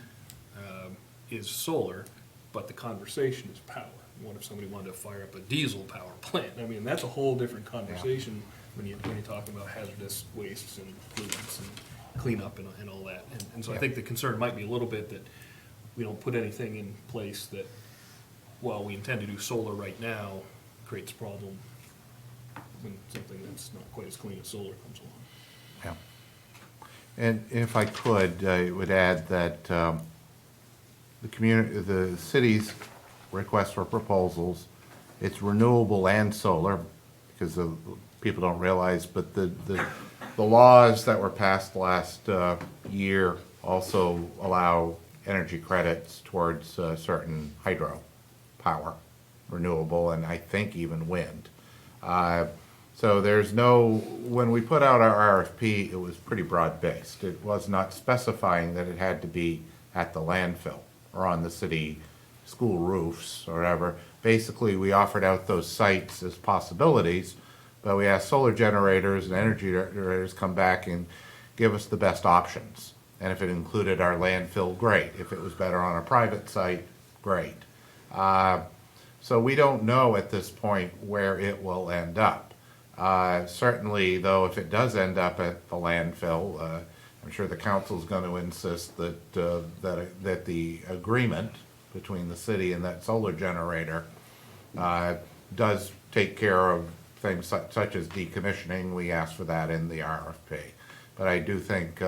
is solar, but the conversation is power. What if somebody wanted to fire up a diesel power plant? I mean, that's a whole different conversation when you're talking about hazardous wastes and pollutants and cleanup and all that. And so I think the concern might be a little bit that we don't put anything in place that, while we intend to do solar right now, creates a problem when something that's not quite as clean as solar comes along. Yeah. And if I could, I would add that the city's request for proposals, it's renewable and solar, because people don't realize, but the laws that were passed last year also allow energy credits towards certain hydro power, renewable, and I think even wind. So there's no, when we put out our RFP, it was pretty broad-based. It was not specifying that it had to be at the landfill or on the city school roofs or whatever. Basically, we offered out those sites as possibilities, but we asked solar generators and energy generators come back and give us the best options. And if it included our landfill, great. If it was better on a private site, great. So we don't know at this point where it will end up. Certainly, though, if it does end up at the landfill, I'm sure the council's going to insist that the agreement between the city and that solar generator does take care of things such as decommissioning. We asked for that in the RFP. But I do think,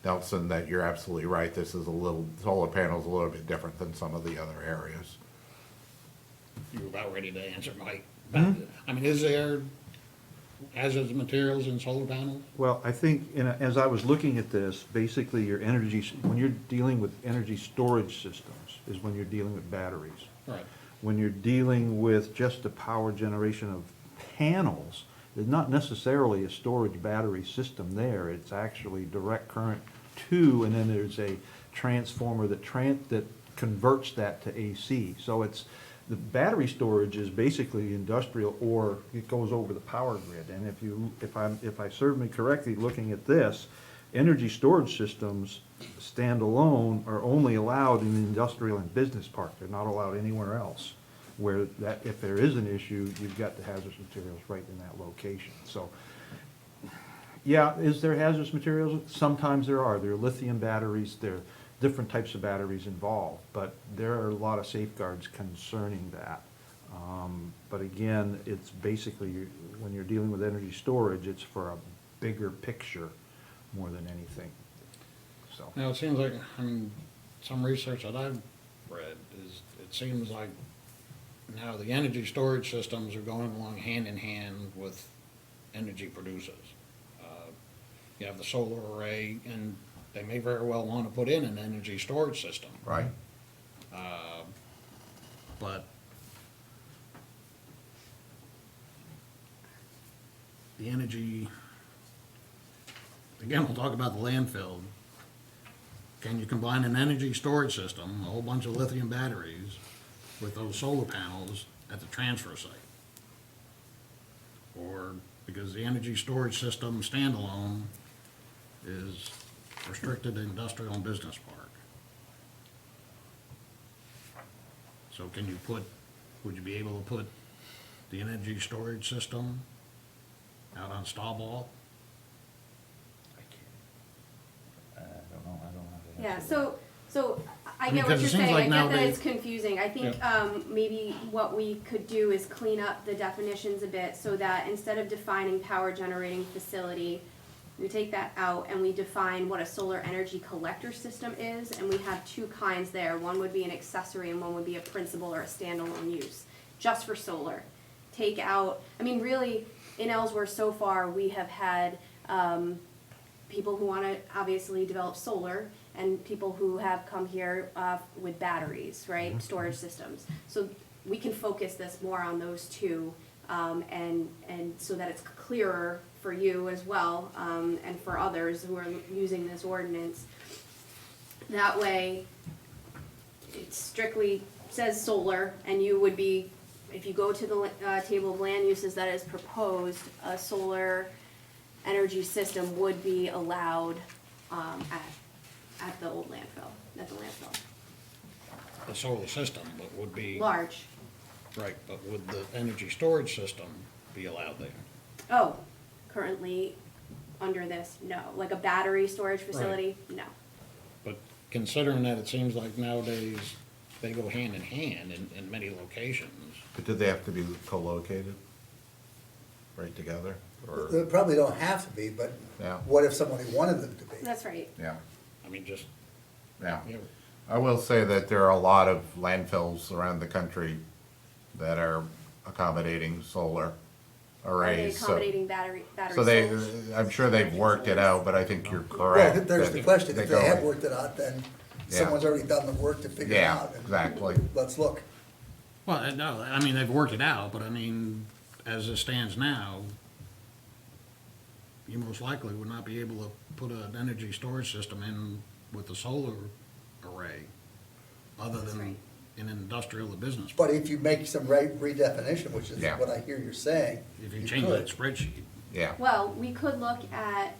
Nelson, that you're absolutely right. This is solar panels a little bit different than some of the other areas. You were about ready to answer, Mike. I mean, is there hazardous materials in solar panels? Well, I think, as I was looking at this, basically your energy, when you're dealing with energy storage systems, is when you're dealing with batteries. Right. When you're dealing with just the power generation of panels, there's not necessarily a storage battery system there. It's actually direct current to, and then there's a transformer that converts that to AC. So the battery storage is basically industrial, or it goes over the power grid. And if I serve me correctly, looking at this, energy storage systems standalone are only allowed in the industrial and business park. They're not allowed anywhere else. Where that, if there is an issue, you've got the hazardous materials right in that location. So, yeah, is there hazardous materials? Sometimes there are. There are lithium batteries. There are different types of batteries involved, but there are a lot of safeguards concerning that. But again, it's basically, when you're dealing with energy storage, it's for a bigger picture more than anything. So. Now, it seems like, I mean, some research that I've read is, it seems like now the energy storage systems are going along hand in hand with energy producers. You have the solar array, and they may very well want to put in an energy storage system. Right. But the energy, again, we'll talk about the landfill. Can you combine an energy storage system, a whole bunch of lithium batteries, with those solar panels at the transfer site? Or, because the energy storage system standalone is restricted to industrial and business park. So can you would you be able to put the energy storage system out on Stauball? I don't know, I don't have Yeah, so I I mean, get 'cause what it you're seems saying, like I get that nowadays- it's confusing. I think, maybe what we could do is clean up the definitions a bit so that instead of defining power generating facility, we take that out and we define what a solar energy collector system is, and we have two kinds there. One would be an accessory and one would be a principal or a standalone use, just for solar. Take out, I mean, really, in Ellsworth so far, we have had, people who wanna obviously develop solar, and people who have come here with batteries, right, storage systems. So we can focus this more on those two, and so that it's clearer for you as well, and for others who are using this ordinance. That way, it strictly says solar, and you would be, if you go to the table of land uses that is proposed, a solar energy system would be allowed at the old landfill, at the landfill. The solar system, but would be, Large. right, but would the energy storage system be allowed there? Oh, currently, under this, no. Like a battery storage facility, no. But considering that it seems like nowadays they go hand in hand in many locations. But do they have to be co-located? right together, or, They probably don't have to be, but Yeah. what if somebody wanted them to be? That's right. yeah, I mean, just, yeah. you know, I will say that there are a lot of landfills around the country that are accommodating solar Are they arrays, so. accommodating battery So they, solar? I'm sure they've worked it out, but I think you're Well, correct. there's the that question, if they go- have worked it out, then Yeah. someone's already done the work to figure it Yeah, out. and exactly. Let's look. well, no, I mean, they've worked it out, but I mean, as it stands now, you most likely would not be able to put an energy storage system in with a solar array, other That's than right. in industrial or business. But if you make some redefinition, which is Yeah. what I hear you're saying, If you you change could. that spreadsheet, Yeah, Well, we could look at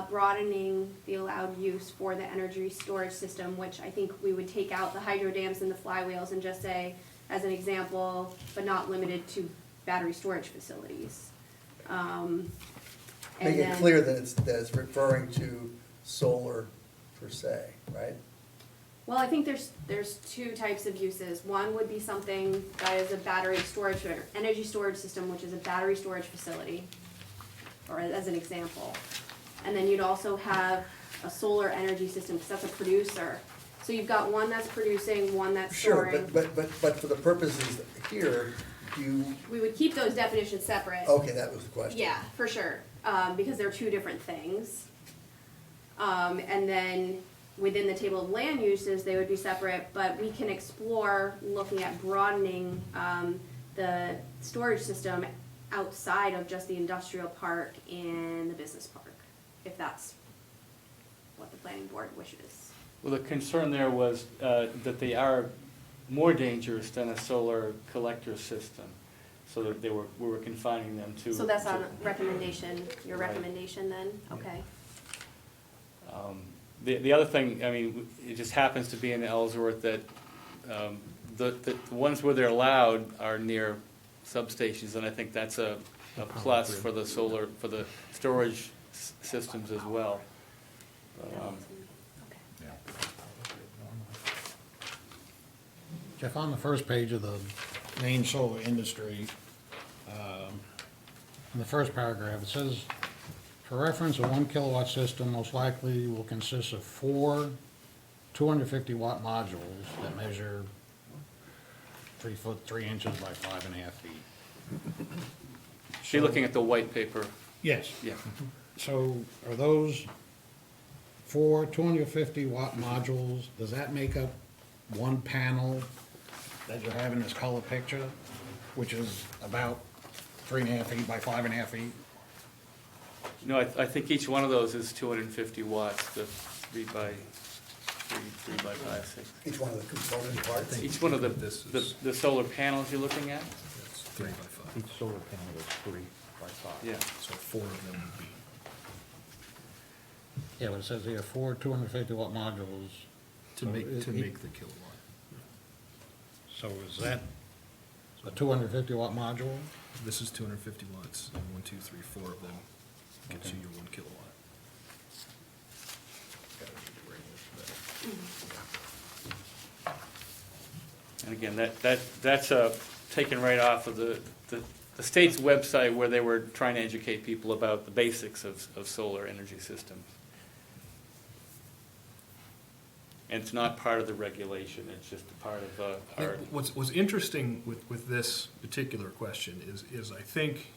broadening the allowed use for the energy storage system, which I think we would take out the hydro dams and the flywheels and just say, as an example, but not limited to battery storage facilities. And Make it then- clear that it's referring to solar per se, right? Well, I think there's two types of uses. One would be something that is a battery storage or energy storage system, which is a battery storage facility, or as an example. And then you'd also have a solar energy system, because that's a producer. So you've got one that's producing, one that's Sure, storing. but for the purposes here, We would keep those definitions separate. okay, that was the question. Yeah, for sure, because they're two different things. And then within the table of land uses, they would be separate, but we can explore looking at broadening the storage system outside of just the industrial park and the business park, if that's what the planning board wishes. Well, the concern there was that they are more dangerous than a solar collector system, so that we were confining them to. So that's on recommendation, your Right. recommendation then, okay? The other thing, I mean, it just happens to be in Ellsworth that the ones where they're allowed are near substations, and I think that's a plus for the solar, for the storage systems as well. Okay. yeah. Jeff, on the first page of the main solar industry, in the first paragraph, it says, for reference, a 1 kilowatt system most likely will consist of 4 250 watt modules that measure 3 foot 3 inches by 5.5 feet. You're looking at the white paper, Yes. yeah. So are those 4 250 watt modules, does that make up one panel that you have in this color picture, which is about 3.5 feet by 5.5 feet? No, I think each one of those is 250 watts, the 3 by 5, 6. Each one of the component parts. Each one of the solar panels you're looking at? That's 3 by 5. Each solar panel is 3 by 5. Yeah. So 4 of them would be. Yeah, but it says here 4 250 watt modules. To So make it- the kilowatt. So is that a 250 watt module? This is 250 watts, and 1, 2, 3, 4 of them gets you your 1 kilowatt. And again, that's taken right off of the state's website where they were trying to educate people about the basics of solar energy systems. And it's not part of the regulation, it's just a part of our, What's interesting with this particular question is I think,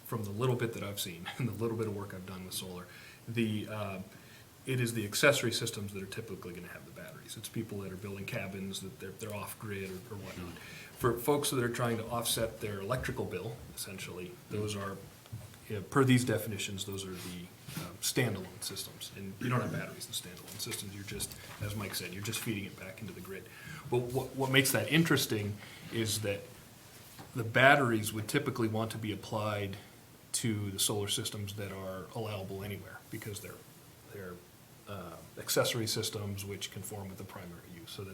from the little bit that I've seen and the little bit of work I've done with solar, it is the accessory systems that are typically gonna have the batteries. It's people that are building cabins, that they're off-grid or whatnot. For folks that are trying to offset their electrical bill, essentially, those are, per these definitions, those are the standalone systems. And you don't have batteries in standalone systems, you're just, as Mike said, you're just feeding it back into the grid. But what makes that interesting is that the batteries would typically want to be applied to the solar systems that are allowable anywhere, because they're accessory systems which conform with the primary use. So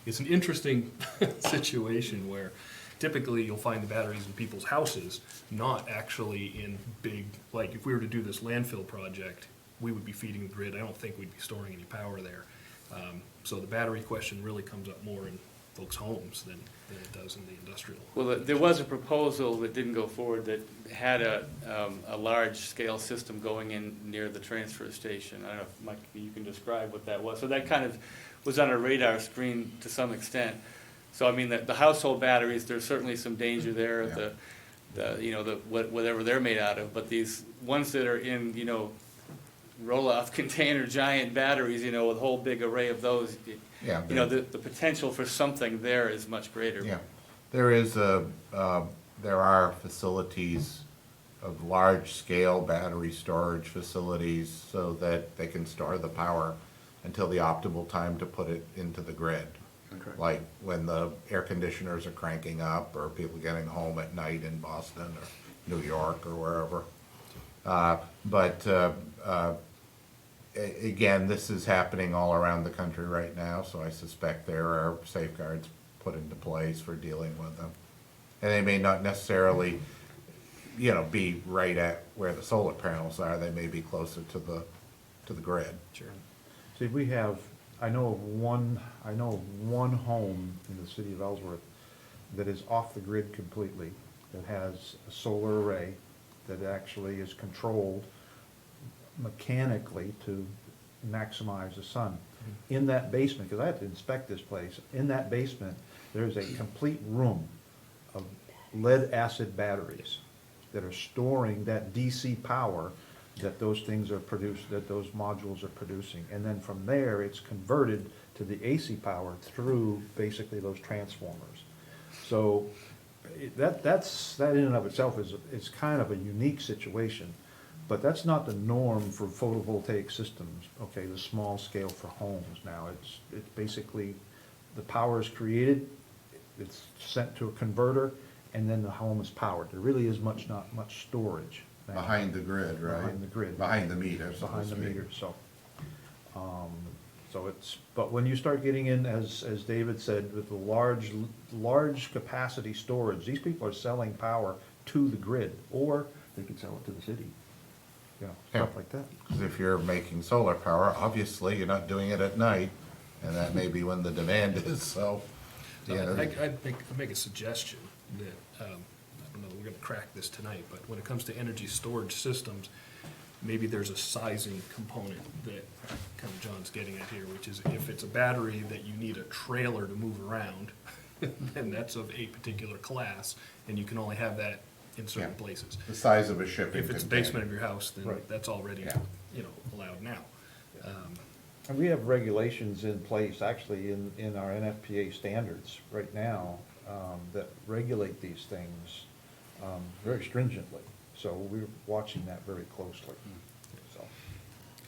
it's an interesting situation where typically you'll find the batteries in people's houses, not actually in big, like if we were to do this landfill project, we would be feeding the grid. I don't think we'd be storing any power there. So the battery question really comes up more folks' homes than it does in the industrial. Well, there was a proposal that didn't go forward that had a large-scale system going in near the transfer station. I don't know if, Mike, you can describe what that was. So that kind of was on a radar screen to some extent. So, I mean, the household batteries, there's certainly some danger there, whatever they're made out of. But these ones that are in, roll-off container giant batteries, with a whole big array of those, Yeah, the potential for something there is much greater. Yeah, there are facilities of large-scale battery storage facilities so that they can store the power until the optimal time to put it into the grid. Like when the air conditioners are cranking up, or people getting home at night in Boston or New York or wherever. Again, this is happening all around the country right now, so I suspect there are safeguards put into place for dealing with them. And they may not necessarily, be right at where the solar panels are, they may be closer to the grid. Sure. See, we have, I know of one home in the city of Ellsworth that is off the grid completely, that has a solar array that actually is controlled mechanically to maximize the sun. In that basement, because I had to inspect this place, in that basement, there's a complete room of lead acid batteries that are storing that DC power that those things are produced, that those modules are producing. And then from there, it's converted to the AC power through basically those transformers. So that in and of itself is kind of a unique situation. But that's not the norm for photovoltaic systems, okay, the small scale for homes now. It's basically, the power is created, it's sent to a converter, and then the home is powered. There really is not much storage now. Behind the grid, right? Behind the grid. Behind the meter, so to Behind the speak. meter, so. But when you start getting in, as David said, with the large capacity storage, these people are selling power to the grid, or they could sell it to the city. Stuff like that. Because if you're making solar power, obviously, you're not doing it at night, and that may be when the demand is, so. I'd make a suggestion that, I don't know, we're gonna crack this tonight, but when it comes to energy storage systems, maybe there's a sizing component that kind of John's getting at here, which is if it's a battery that you need a trailer to move around, then that's of a particular class, and you can only have that in certain Yeah. places. The size of a shipping If it's the container. basement of your house, then Right. that's already, Yeah. allowed now. And we have regulations in place, actually, in our NFPA standards right now, that regulate these things very stringently. So we're watching that very closely, so.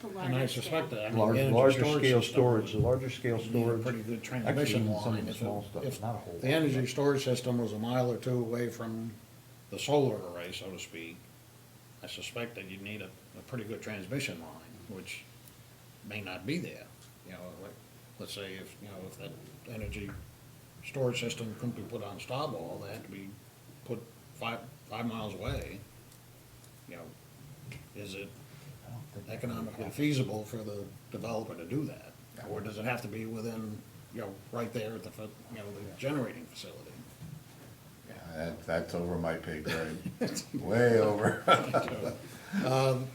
The And I larger suspect scale. that, I mean, the energy Larger storage scale system storage, the would larger scale need a storage. pretty good Actually, transmission even some of line. the small stuff, If not a whole the lot. energy storage system was a mile or two away from the solar array, so to speak, I suspect that you'd need a pretty good transmission line, which may not be there. Like, let's say if that energy storage system couldn't be put on Starball, they had to be put 5 miles away. Is it I don't think- economically feasible for the developer to do that? Or does it have to be within, right there at the generating facility? Yeah, that's over my pay grade, way over.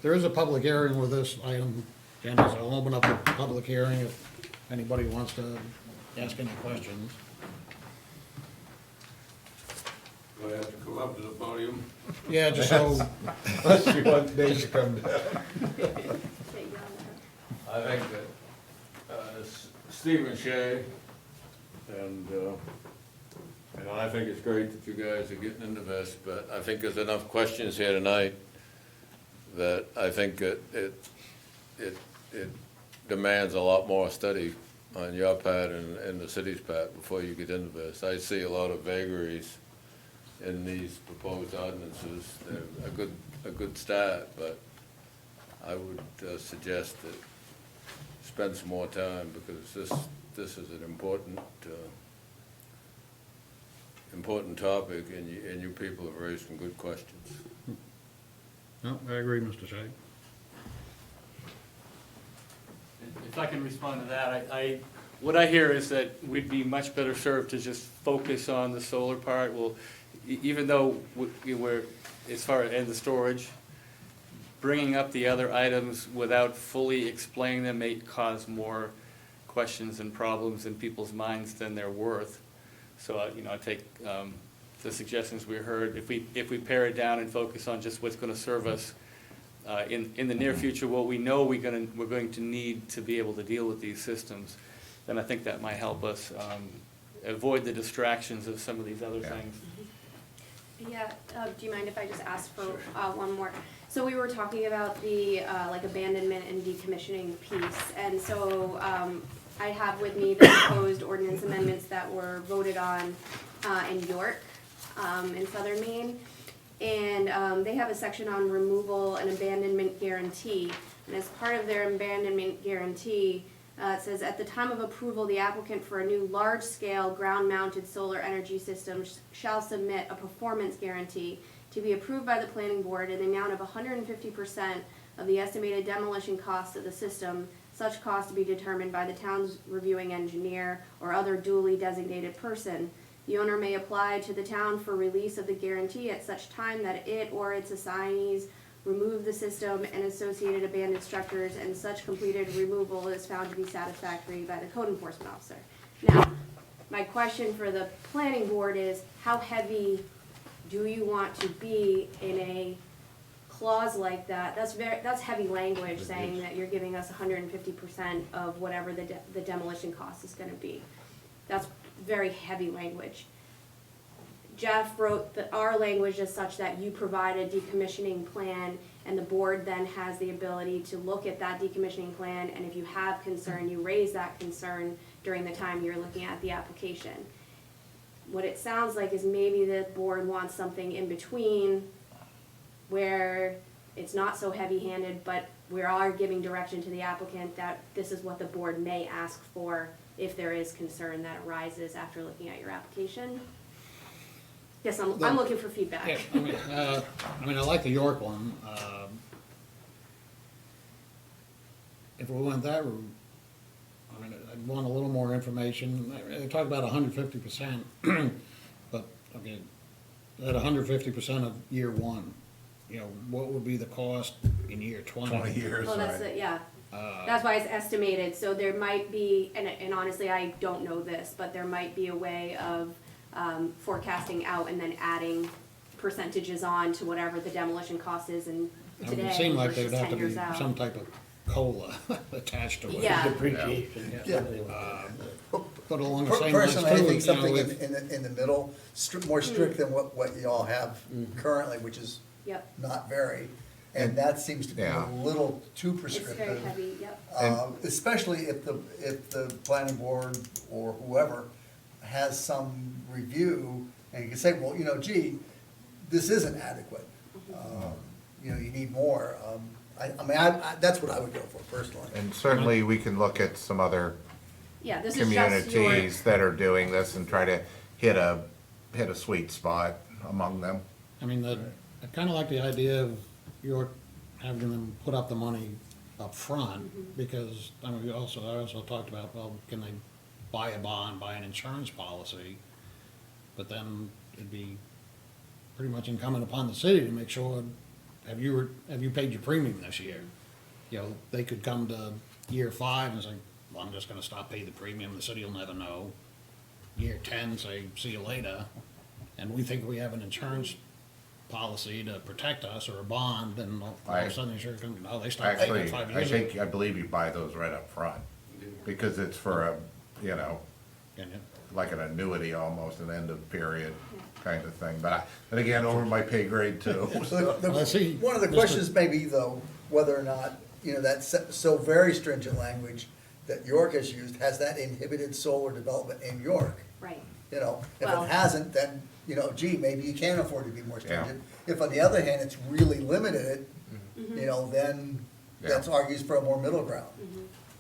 There is a public hearing with this item, Candace, I'll open up the public hearing if anybody wants to ask any questions. Do I have to come up to the podium? Yeah, just so, Unless you want Dave to come down. I think that Stephen Shea, and I think it's great that you guys are getting into this, but I think there's enough questions here tonight that I think it demands a lot more study on your part and the city's part before you get into this. I see a lot of vagaries in these proposed ordinances. They're a good start, but I would suggest that spend some more time, because this is an important topic, and you people have raised some good questions. no, I agree, Mr. Shea. If I can respond to that, what I hear is that we'd be much better served to just focus on the solar part. Well, even though we're, as far as the storage, bringing up the other items without fully explaining them may cause more questions and problems in people's minds than they're worth. So, I take the suggestions we heard, if we pare it down and focus on just what's gonna serve us in the near future, what we know we're going to need to be able to deal with these systems, then I think that might help us avoid the distractions of some of these other things. Yeah, do you mind if I just ask for one more? So we were talking about the like abandonment and decommissioning piece, and so I have with me the proposed ordinance amendments that were voted on in York, in southern Maine. And they have a section on removal and abandonment guarantee. And as part of their abandonment guarantee, it says, at the time of approval, the applicant for a new large-scale ground-mounted solar energy system shall submit a performance guarantee to be approved by the planning board in the amount of 150% of the estimated demolition cost of the system, such cost to be determined by the town's reviewing engineer or other duly designated person. The owner may apply to the town for release of the guarantee at such time that it or its assignees remove the system and associated abandoned structures, and such completed removal is found to be satisfactory by the code enforcement officer. Now, my question for the planning board is, how heavy do you want to be in a clause like that? That's heavy language, saying that you're giving us 150% of whatever the demolition cost is gonna be. That's very heavy language. Jeff wrote that our language is such that you provide a decommissioning plan, and the board then has the ability to look at that decommissioning plan, and if you have concern, you raise that concern during the time you're looking at the application. What it sounds like is maybe the board wants something in between where it's not so heavy-handed, but we are giving direction to the applicant that this is what the board may ask for if there is concern that arises after looking at your application. Yes, I'm looking for feedback. Yeah, I mean, I like the York one. If we went that route, I mean, I'd want a little more information. They talk about 150%, but, okay, at 150% of year one, what would be the cost in year 20? 20 years, Well, that's right? it, yeah. That's why it's estimated, so there might be, and honestly, I don't know this, but there might be a way of forecasting out and then adding percentages on to whatever the demolition cost is in It today would seem like versus there'd have 10 to years be out. some type of COLA attached to it. Yeah. Depreciation, yeah. But along the same lines too, Personally, I think something if- in the middle, more strict than what you all have currently, which is Yep, not very. And that seems to be a Yeah. little too it's very prescriptive. heavy, yep. Especially if the planning board or whoever has some review, and you can say, well, gee, this isn't adequate. You need more. That's what I would go for personally. And certainly, we can look at some other Yeah, this is just your, communities that are doing this and try to hit a sweet spot among them. I mean, I kinda like the idea of York having them put up the money up front, because, I mean, I also talked about, well, can they buy a bond, buy an insurance policy? But then it'd be pretty much incumbent upon the city to make sure, have you paid your premium this year? They could come to year 5 and say, well, I'm just gonna stop paying the premium, the city will never know. Year 10, say, see you later, and we think we have an insurance policy to protect us, or a bond, and all of a sudden the insurance company, they stopped paying Actually, it 5 years ago. I believe you buy those right up front, because it's for a, And it- like an annuity almost, an end of period kind of thing. But again, over my pay grade too. Well, I see, One of the Mr. questions may be though, whether or not, that so very stringent language that York has used, has that inhibited solar development in York? right. If Well- it hasn't, then, gee, maybe you can afford to be more stringent. If on the other hand, it's really limited, then that's argues for a more middle ground.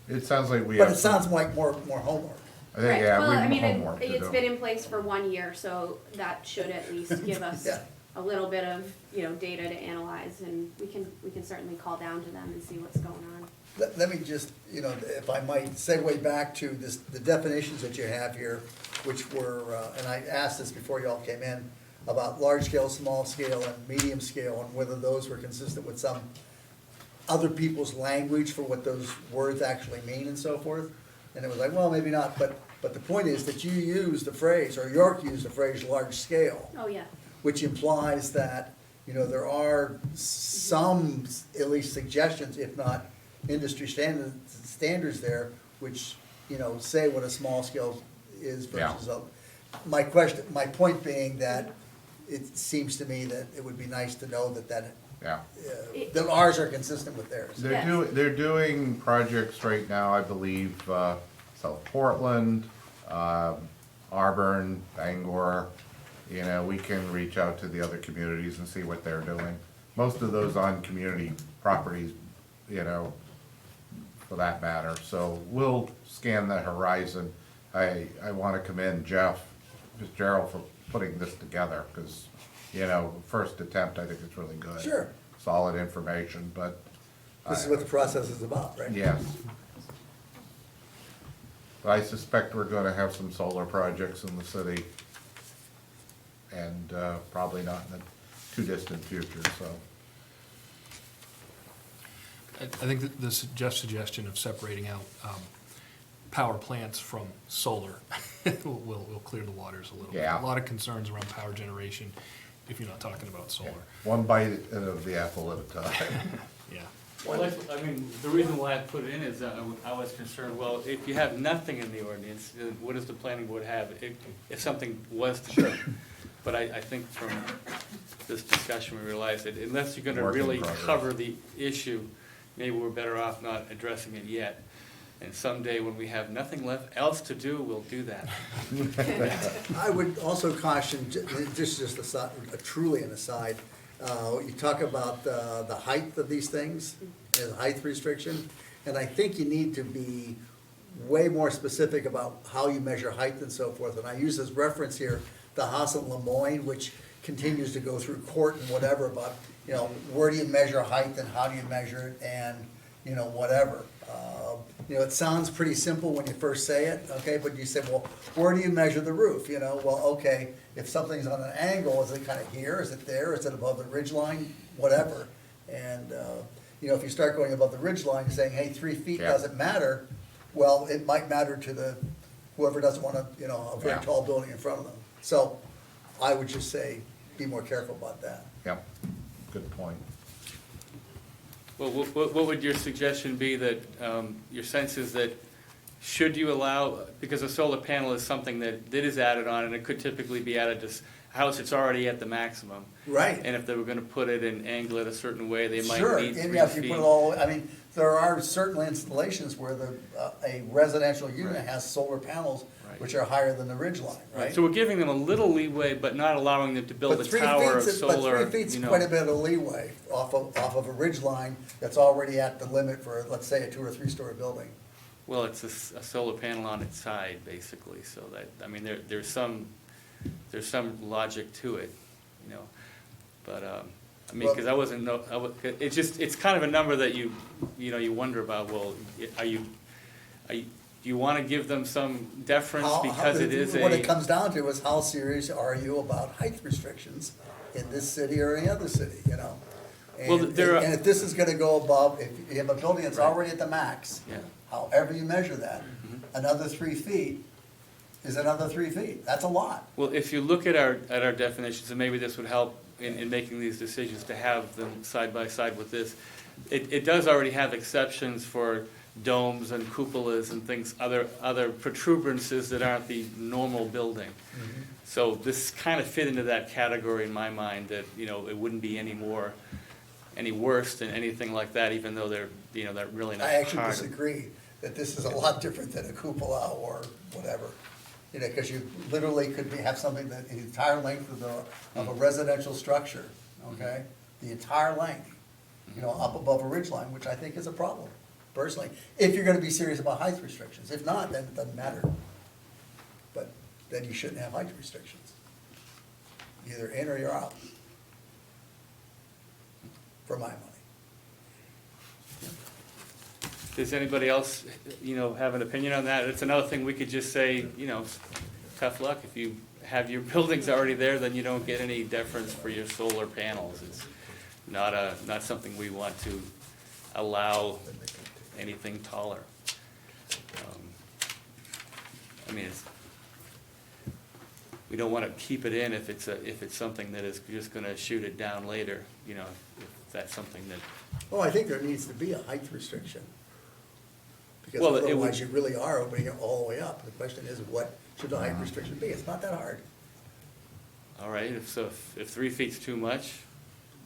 It sounds like we But have. it sounds like more homework. I think, Right. yeah, Well, we I have mean, homework to it's do. been in place for 1 year, so that should at least give us Yeah. a little bit of, data to analyze, and we can certainly call down to them and see what's going on. let me just, if I might segue back to this, the definitions that you have here, which were, and I asked this before you all came in, about large scale, small scale, and medium scale, and whether those were consistent with some other people's language for what those words actually mean and so forth. And it was like, well, maybe not, but the point is that you used the phrase, or York used the phrase large scale, Oh, yeah. which implies that, there are some, at least suggestions, if not industry standards there, which, say what a small scale is versus a. My point being that it seems to me that it would be nice to know that Yeah. that ours are consistent with theirs. Yes. They're doing projects right now, I believe, South Portland, Auburn, Bangor. We can reach out to the other communities and see what they're doing. Most of those on community properties, for that matter. So we'll scan the horizon. I want to commend Jeff Fitzgerald for putting this together, because, first attempt, I think it's really good. Sure. Solid information, but. This is what the process is about, right? Yes. But I suspect we're gonna have some solar projects in the city, and probably not in the too distant future, so. I think that this Jeff's suggestion of separating out power plants from solar will clear the waters a little bit. Yeah. A lot of concerns around power generation if you're not talking about solar. One bite of the apple at a time. Yeah. Well, the reason why I put it in is I was concerned, well, if you have nothing in the ordinance, what does the planning board have if something was to be? But I think from this discussion, we realized that unless you're gonna Work in really progress. cover the issue, maybe we're better off not addressing it yet. And someday, when we have nothing left else to do, we'll do that. I would also caution, this is just truly an aside, you talk about the height of these things, as a height restriction, and I think you need to be way more specific about how you measure height and so forth. And I use as reference here, the house in Lemoyne, which continues to go through court and whatever about, where do you measure height and how do you measure it and, whatever. It sounds pretty simple when you first say it, okay, but you say, well, where do you measure the roof? Well, okay, if something's on an angle, is it kind of here, is it there, is it above the ridge line, whatever. And, if you start going above the ridge line, saying, hey, 3 feet Yeah. doesn't matter, well, it might matter to whoever doesn't want a very Yeah. tall building in front of them. So I would just say, be more careful about that. Yep, good point. Well, what would your suggestion be that, your sense is that should you allow, because a solar panel is something that is added on, and it could typically be added to a house that's already at the maximum. Right. And if they were gonna put it and angle it a certain way, they might Sure, need 3 and if you feet. put it all, there are certain installations where a residential unit Right. has solar panels, Right. which are higher than the ridge line, right? So we're giving them a little leeway, but not allowing them to build But a 3 tower of feet's- solar, But 3 feet's you know. quite a bit of leeway off of a ridge line that's already at the limit for, let's say, a 2 or 3 story building. Well, it's a solar panel on its side, basically, so that, there's some logic to it, but, because I wasn't, it's kind of a number that you wonder about, well, do you wanna give them some deference because it is What it a, comes down to is how serious are you about height restrictions in this city or any other city, Well, And there are- and if this is gonna go above, if you have a building that's already at the max, yeah. however you measure that, Mm-hmm. another 3 feet is another 3 feet. That's a lot. Well, if you look at our definitions, and maybe this would help in making these decisions, to have them side by side with this, it does already have exceptions for domes and cupolas and things, other protuberances that aren't the normal building. So this kind of fit into that category in my mind, that, it wouldn't be any worse than anything like that, even though they're really not I actually part of. disagree that this is a lot different than a cupola or whatever. Because you literally could have something that the entire length of a residential structure, okay? The entire length, up above a ridge line, which I think is a problem, personally. If you're gonna be serious about height restrictions. If not, then it doesn't matter. But then you shouldn't have height restrictions. Either in or you're out. For my money. Does anybody else, have an opinion on that? It's another thing, we could just say, tough luck. If you have your buildings already there, then you don't get any deference for your solar panels. It's not something we want to allow anything taller. We don't want to keep it in if it's something that is just going to shoot it down later, if that's something that, Well, I think there needs to be a height restriction. Because Well, it would- otherwise you really are opening it all the way up. The question is, what should the height restriction be? It's not that hard. all right, if 3 feet's too much,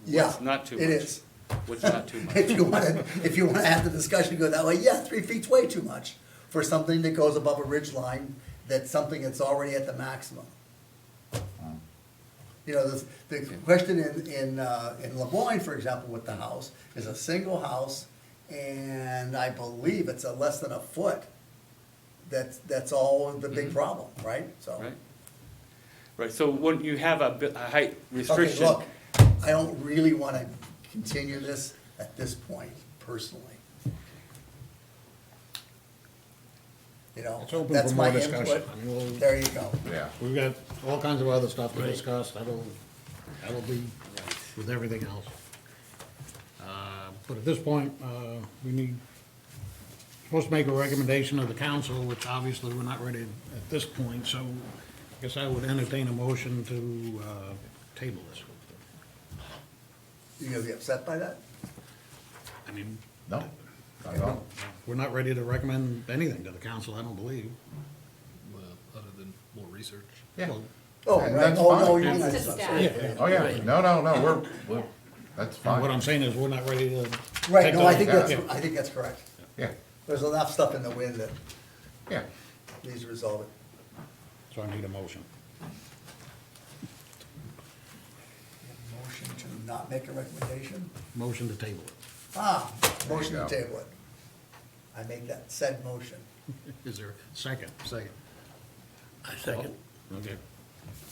Yeah, what's not too much? it is. What's not too much? If you wanna have the discussion go that way, yeah, 3 feet's way too much for something that goes above a ridge line, that's something that's already at the maximum. The question in LeMoyne, for example, with the house, is a single house, and I believe it's a less than a foot. That's all the big problem, right? So. Right. Right, so when you have a height Okay, restriction. look, I don't really wanna continue this at this point, personally. It's open That's for my more discussion. input. I mean, we'll- There you go. Yeah. We've got all kinds of other stuff to discuss, that'll be with everything else. But at this point, supposed to make a recommendation of the council, which obviously we're not ready at this point, so I guess I would entertain a motion to table this. You gonna be upset by that? I mean, No, not at all. we're not ready to recommend anything to the council, I don't believe. Well, other than more research. Yeah. Well, Oh, And right, that's oh, fine. no, you mean It's that's to not. staff. Yeah. Oh, yeah, no, we're, that's And what fine. I'm saying is, we're not ready to. Right, take no, the- I think Yeah. that's correct. Yeah, There's enough stuff in the wind that yeah. needs to resolve it. So I need a motion. Motion to not make a recommendation? Motion to table it. Motion to go. table it. I make that said motion. Is there a second? Second. I second. Okay.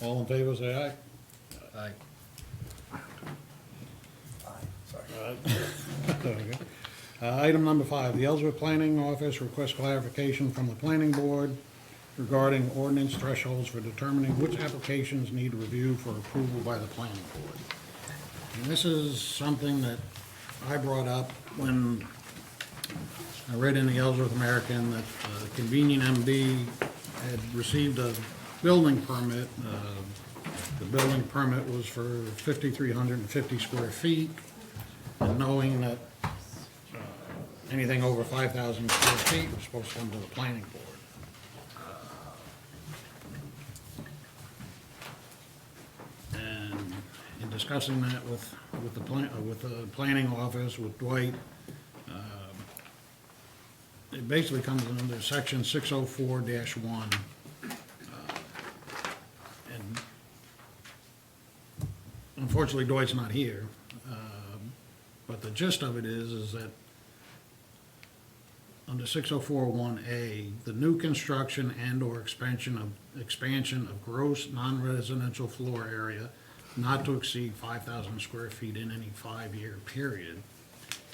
All in favor, say aye. Aye. Aye, sorry. Okay. Item number 5, the Ellsworth Planning Office requests clarification from the planning board regarding ordinance thresholds for determining which applications need review for approval by the planning board. And this is something that I brought up when I read in the Ellsworth American that Convenient MD had received a building permit. The building permit was for 5,350 square feet, and knowing that anything over 5,000 square feet was supposed to come to the planning board. And in discussing that with the planning office, with Dwight, it basically comes under section 604-1. And unfortunately, Dwight's not here. But the gist of it is that under 604-1A, the new construction and/or expansion of gross non-residential floor area not to exceed 5,000 square feet in any 5-year period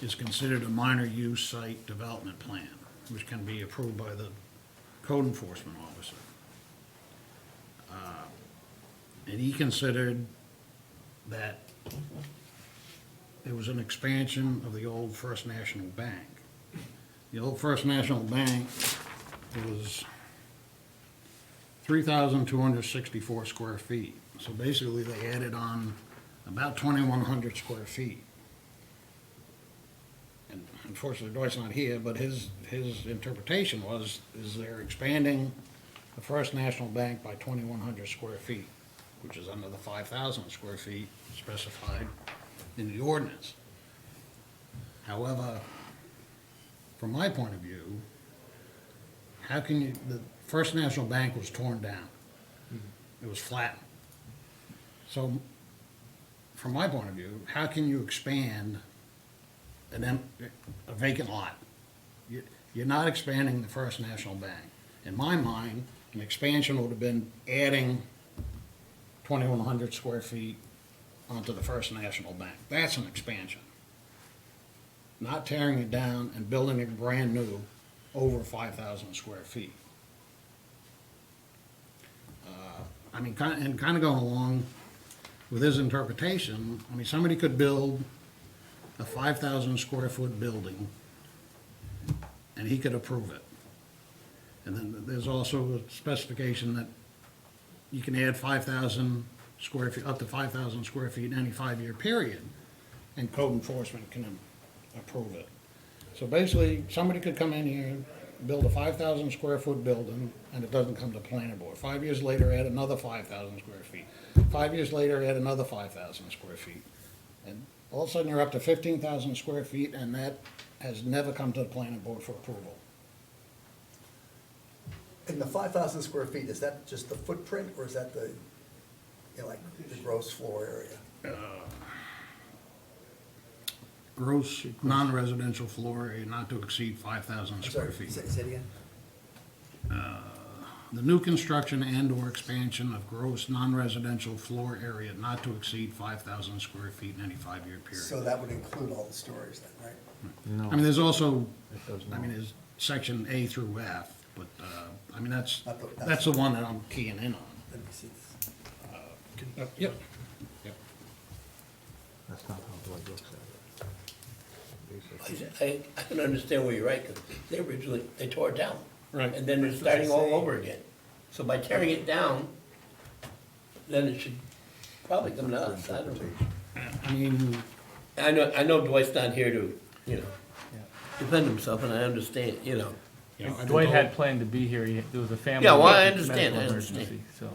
is considered a minor use site development plan, which can be approved by the code enforcement officer. And he considered that it was an expansion of the old First National Bank. The old First National Bank was 3,264 square feet. So basically, they added on about 2,100 square feet. And unfortunately, Dwight's not here, but his interpretation is they're expanding the First National Bank by 2,100 square feet, which is under the 5,000 square feet specified in the ordinance. However, from my point of view, how can you, the First National Bank was torn down. It was flattened. So, from my point of view, how can you expand a vacant lot? You're not expanding the First National Bank. In my mind, an expansion would have been adding 2,100 square feet onto the First National Bank. That's an expansion. not tearing it down and building it brand new over 5,000 square feet. I mean, kind of going along with his interpretation, I mean, somebody could build a 5,000 square foot building and he could approve it. And then there's also a specification that you can add 5,000 square feet, up to 5,000 square feet in any 5-year period, and code enforcement can approve it. So basically, somebody could come in here, build a 5,000 square foot building, and it doesn't come to planning board. 5 years later, add another 5,000 square feet. 5 years later, add another 5,000 square feet. And all of a sudden, you're up to 15,000 square feet, and that has never come to the planning board for approval. And the 5,000 square feet, is that just the footprint, or is that the, you know, like the gross floor area? Gross non-residential floor area not to exceed 5,000 I'm square sorry, feet. say it again? The new construction and/or expansion of gross non-residential floor area not to exceed 5,000 square feet in any 5-year period. So that would include all the stories then, right? I mean, there's also, It does I not. mean, there's section A through F, but, I mean, that's Not that's the one that I'm keying in on. Let me see this. Yep. That's not how Dwight looks at it. Basically. I can understand where you're right, because they originally, they tore it down. Right. And then they're starting all over again. So by tearing it down, then it should probably come to us, I don't know. I mean, I know Dwight's not here to, you know, defend himself, and I understand, you know. you know, I've been Dwight told- had planned to be here, there was a family. Yeah, well, I understand, medical I understand. emergency, So,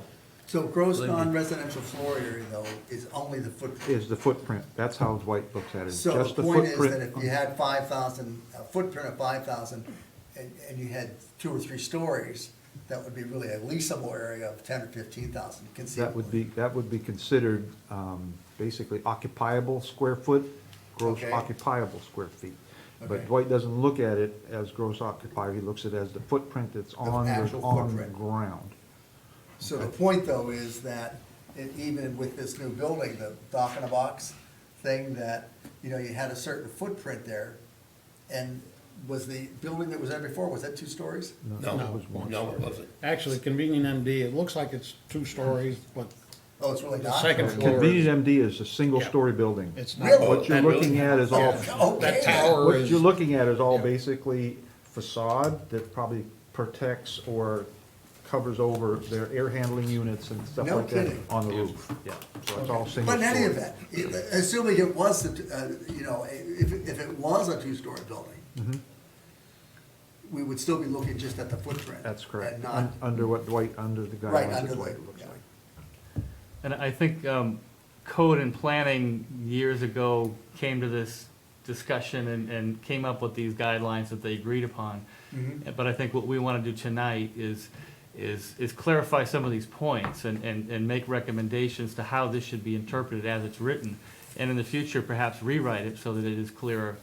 So gross Believe me. non-residential floor area though is only the footprint. Is the footprint, that's how Dwight looks at it, So just the the point is that footprint. if you had 5,000, a footprint of 5,000, and you had 2 or 3 stories, that would be really a leasable area of 10 or 15,000 conceivably. That would be considered, basically occupiable square foot, gross Okay. occupiable square feet. Okay. But Dwight doesn't look at it as gross occupied, he looks at it as the footprint that's on actual the footprint. ground. So the point though is that even with this new building, the dock in a box thing, that, you know, you had a certain footprint there. And was the building that was there before, was that 2 stories? No, it was one. no, it wasn't. Actually, Convenient MD, it looks like it's 2 stories, but Oh, it's really the not? second floor, Convenient MD is a single-story building. it's not. Really? What you're that- looking at is all, That Okay. tower what is, you're looking at is all Yeah. basically facade that probably protects or covers over their air handling units and stuff No like that kidding. on the roof. Yeah, so it's all single But in any story. event, assuming it was, you know, if it was a 2-story building, we would still be looking just at the footprint. That's correct. And not, Under what Dwight, under the right, guidelines under that the, Dwight looks yeah. like. and I think code and planning years ago came to this discussion and came up with these guidelines that they agreed upon. But I think what we want to do tonight is clarify some of these points and make recommendations to how this should be interpreted as it's written. And in the future, perhaps rewrite it so that it is clearer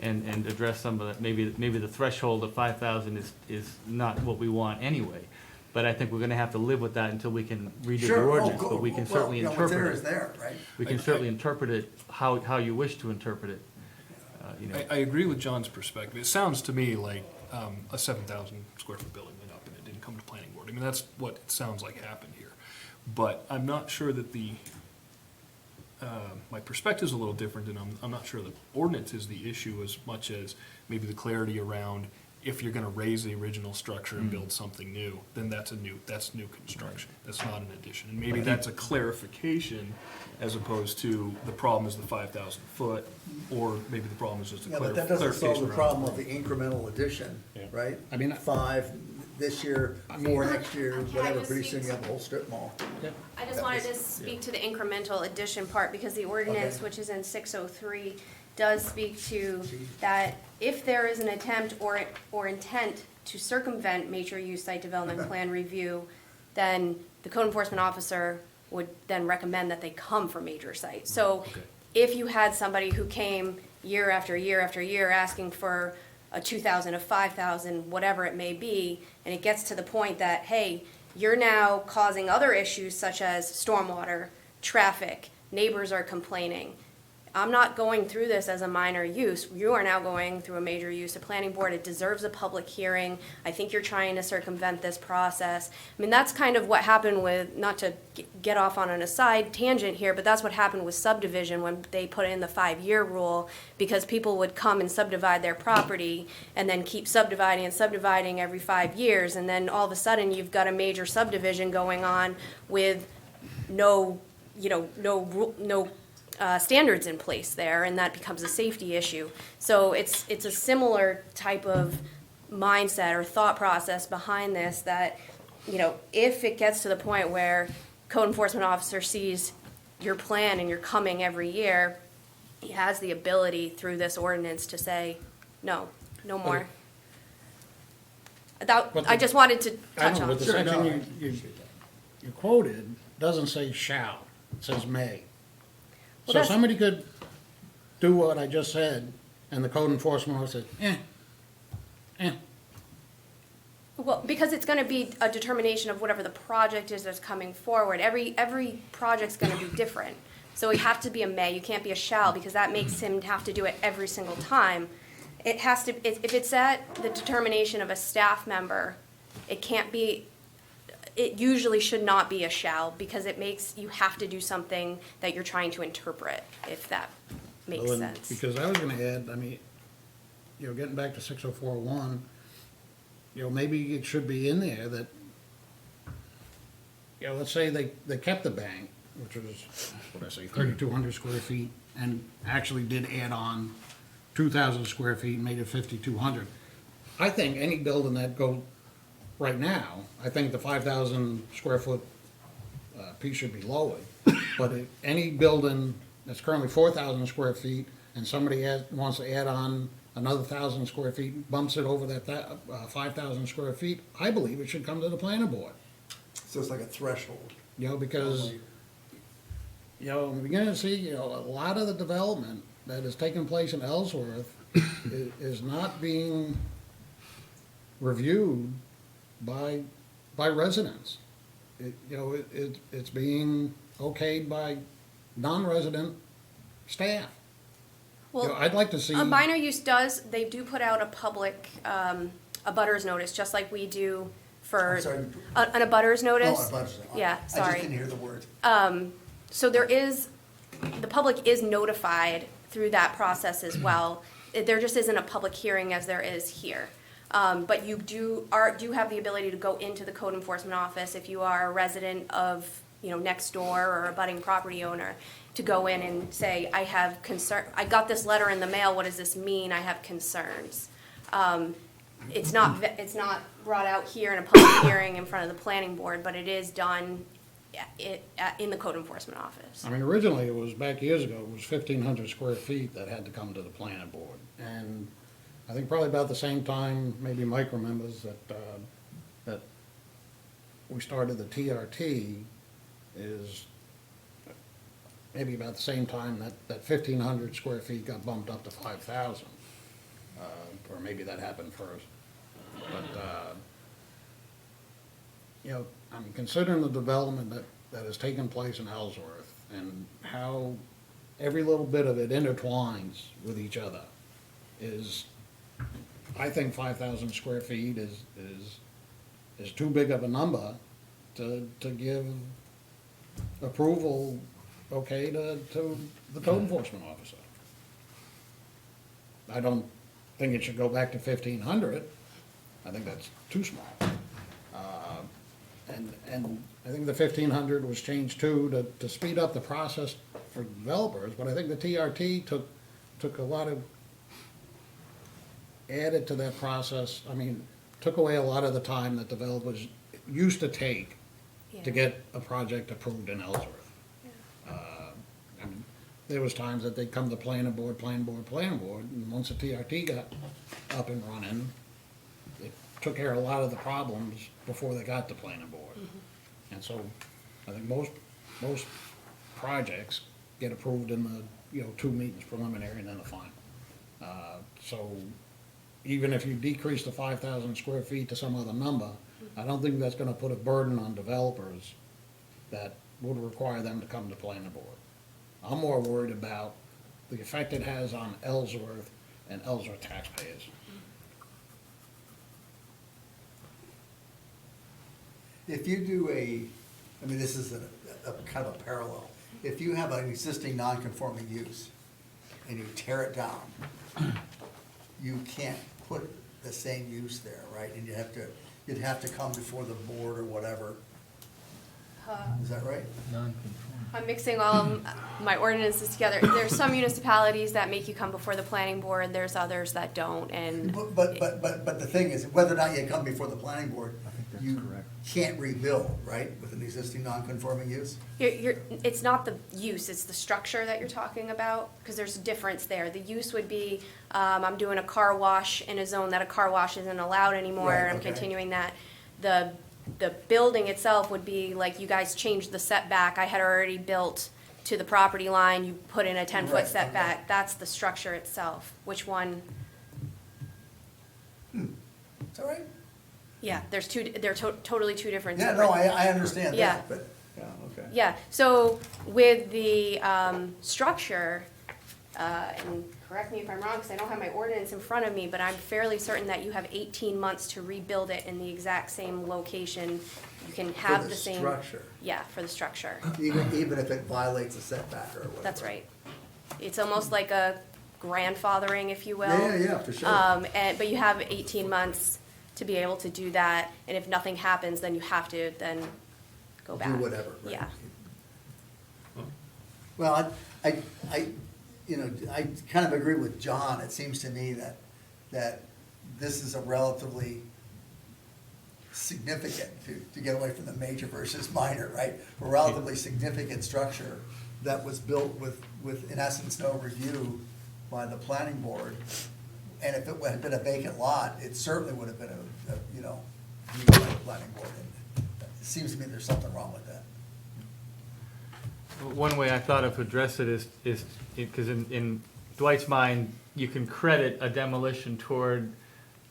and address some of that. Maybe the threshold of 5,000 is not what we want anyway. But I think we're going to have to live with that until we can redo the Sure, oh, ordinance. cool. But we can Well, certainly you know, what's there interpret is it. there, right? We can certainly interpret it how you wish to interpret it. You know. I agree with John's perspective. It sounds to me like a 7,000 square foot building went up and it didn't come to planning board. I mean, that's what it sounds like happened here. But I'm not sure that my perspective's a little different, and I'm not sure the ordinance is the issue as much as maybe the clarity around if you're gonna raise the original structure and build something new, then that's new construction. That's not an addition. And maybe that's a clarification as opposed to the problem is the 5,000 foot, or maybe the problem is just a Yeah, but clarification. that doesn't solve the around problem of the incremental addition, Yeah. right? I mean, 5 this year, I mean- 4 next year, Can I whatever, just pretty speak soon you have a whole strip mall. I just wanted to speak to the incremental addition part, because the ordinance, Okay. which is in 603, does speak to that if there is an attempt or intent to circumvent major use site development plan review, then the code enforcement officer would then recommend that they come for major sites. So if you had somebody who came year after year after year asking for a 2,000, a 5,000, whatever it may be, and it gets to the point that, hey, you're now causing other issues such as stormwater, traffic, neighbors are complaining, I'm not going through this as a minor use. You are now going through a major use. The planning board, it deserves a public hearing. I think you're trying to circumvent this process. I mean, that's kind of what happened with, not to get off on an aside tangent here, but that's what happened with subdivision when they put in the 5-year rule, because people would come and subdivide their property and then keep subdividing and subdividing every 5 years, and then all of a sudden you've got a major subdivision going on with no, no standards in place there, and that becomes a safety issue. So it's a similar type of mindset or thought process behind this, that, if it gets to the point where code enforcement officer sees your plan and you're coming every year, he has the ability through this ordinance to say, no more. I just wanted to I touch know, on but the it. section you quoted doesn't say shall, it says may. Well, So that's- somebody could do what I just said, and the code enforcement officer says, Well, because it's gonna be a determination of whatever the project is that's coming forward. Every project's gonna be different. So it have to be a may, you can't be a shall, because that makes him have to do it every single time. It has to, if it's at the determination of a staff member, it can't be, it usually should not be a shall, because it makes, you have to do something that you're trying to interpret, if that makes Well, then, sense. because I was gonna add, I mean, getting back to 604.1, maybe it should be in there that, let's say they kept the bank, which was, what did I say, 3,200 square feet, and actually did add on 2,000 square feet and made it 5,200. I think any building that go, right now, I think the 5,000 square foot piece should be lowered. But if any building that's currently 4,000 square feet, and somebody wants to add on another 1,000 square feet, bumps it over that 5,000 square feet, I believe it should come to the planning board. So it's like a threshold. Because, we're beginning to see, a lot of the development that is taking place in Ellsworth is not being reviewed by residents. It's being okayed by non-resident staff. Well, I'd like to see. a minor use they do put out a public, a butters notice, just like we do for, I'm sorry. an abutters notice. Oh, a budget. Yeah, I just sorry. didn't hear the word. So the public is notified through that process as well. There just isn't a public hearing as there is here. But you do have the ability to go into the code enforcement office if you are a resident of, next door or a budding property owner, to go in and say, I have concern, I got this letter in the mail, what does this mean? I have concerns. It's not brought out here in a public hearing in front of the planning board, but it is done in the code enforcement office. I mean, originally, it was, back years ago, it was 1,500 square feet that had to come to the planning board. And I think probably about the same time, maybe Mike remembers, that we started the TRT, is maybe about the same time that 1,500 square feet got bumped up to 5,000. Or maybe that happened first. But, I mean, considering the development that has taken place in Ellsworth, and how every little bit of it intertwines with each other, I think 5,000 square feet is too big of a number to give approval, to the code enforcement officer. I don't think it should go back to 1,500. I think that's too small. And I think the 1,500 was changed too, to speed up the process for developers, but I think the TRT took a lot of, added to that process, took away a lot of the time that developers used to take to get a project approved in Ellsworth. There was times that they'd come to planning board, and once the TRT got up and running, it took care of a lot of the problems before they got to planning board. And so, I think most projects get approved in the, 2 meetings, preliminary and then the final. So, even if you decrease the 5,000 square feet to some other number, I don't think that's gonna put a burden on developers that would require them to come to planning board. I'm more worried about the effect it has on Ellsworth and Ellsworth taxpayers. If you do I mean, this is a kind of a parallel. If you have an existing non-conforming use and you tear it down, you can't put the same use there, right? And you'd have to come before the board or whatever. Is that right? I'm mixing all of my ordinances together. There's some municipalities that make you come before the planning board, there's others that don't, and But the thing is, whether or not you come before the planning board, that's you correct. can't rebuild, right, with an existing non-conforming use? it's not the use, it's the structure that you're talking about, because there's a difference there. The use would be, I'm doing a car wash in a zone that a car wash isn't allowed anymore, Right, I'm okay. continuing that. The building itself would be like, you guys changed the setback, I had already built to the property line, you put in a 10-foot Right, okay. setback, that's the structure itself. Which one? Is that right? Yeah, they're totally two different. Yeah, no, I understand Yeah. that, but, Yeah, okay. Yeah, so with the structure, and correct me if I'm wrong, because I don't have my ordinance in front of me, but I'm fairly certain that you have 18 months to rebuild it in the exact same location. You can have the the same. structure. Yeah, for the structure. even if it violates a setback or whatever. That's right. It's almost like a grandfathering, if you will. Yeah, for sure. But you have 18 months to be able to do that, and if nothing happens, then you have to then go Do back. whatever, right. Yeah. Well, I kind of agree with John. It seems to me that this is a relatively significant, to get away from the major versus minor, right? A relatively significant structure that was built with, in essence, no review by the planning board. And if it had been a vacant lot, it certainly would have been reviewed by the planning board. And it seems to me there's something wrong with that. One way I thought of to address it is, because in Dwight's mind, you can credit a demolition toward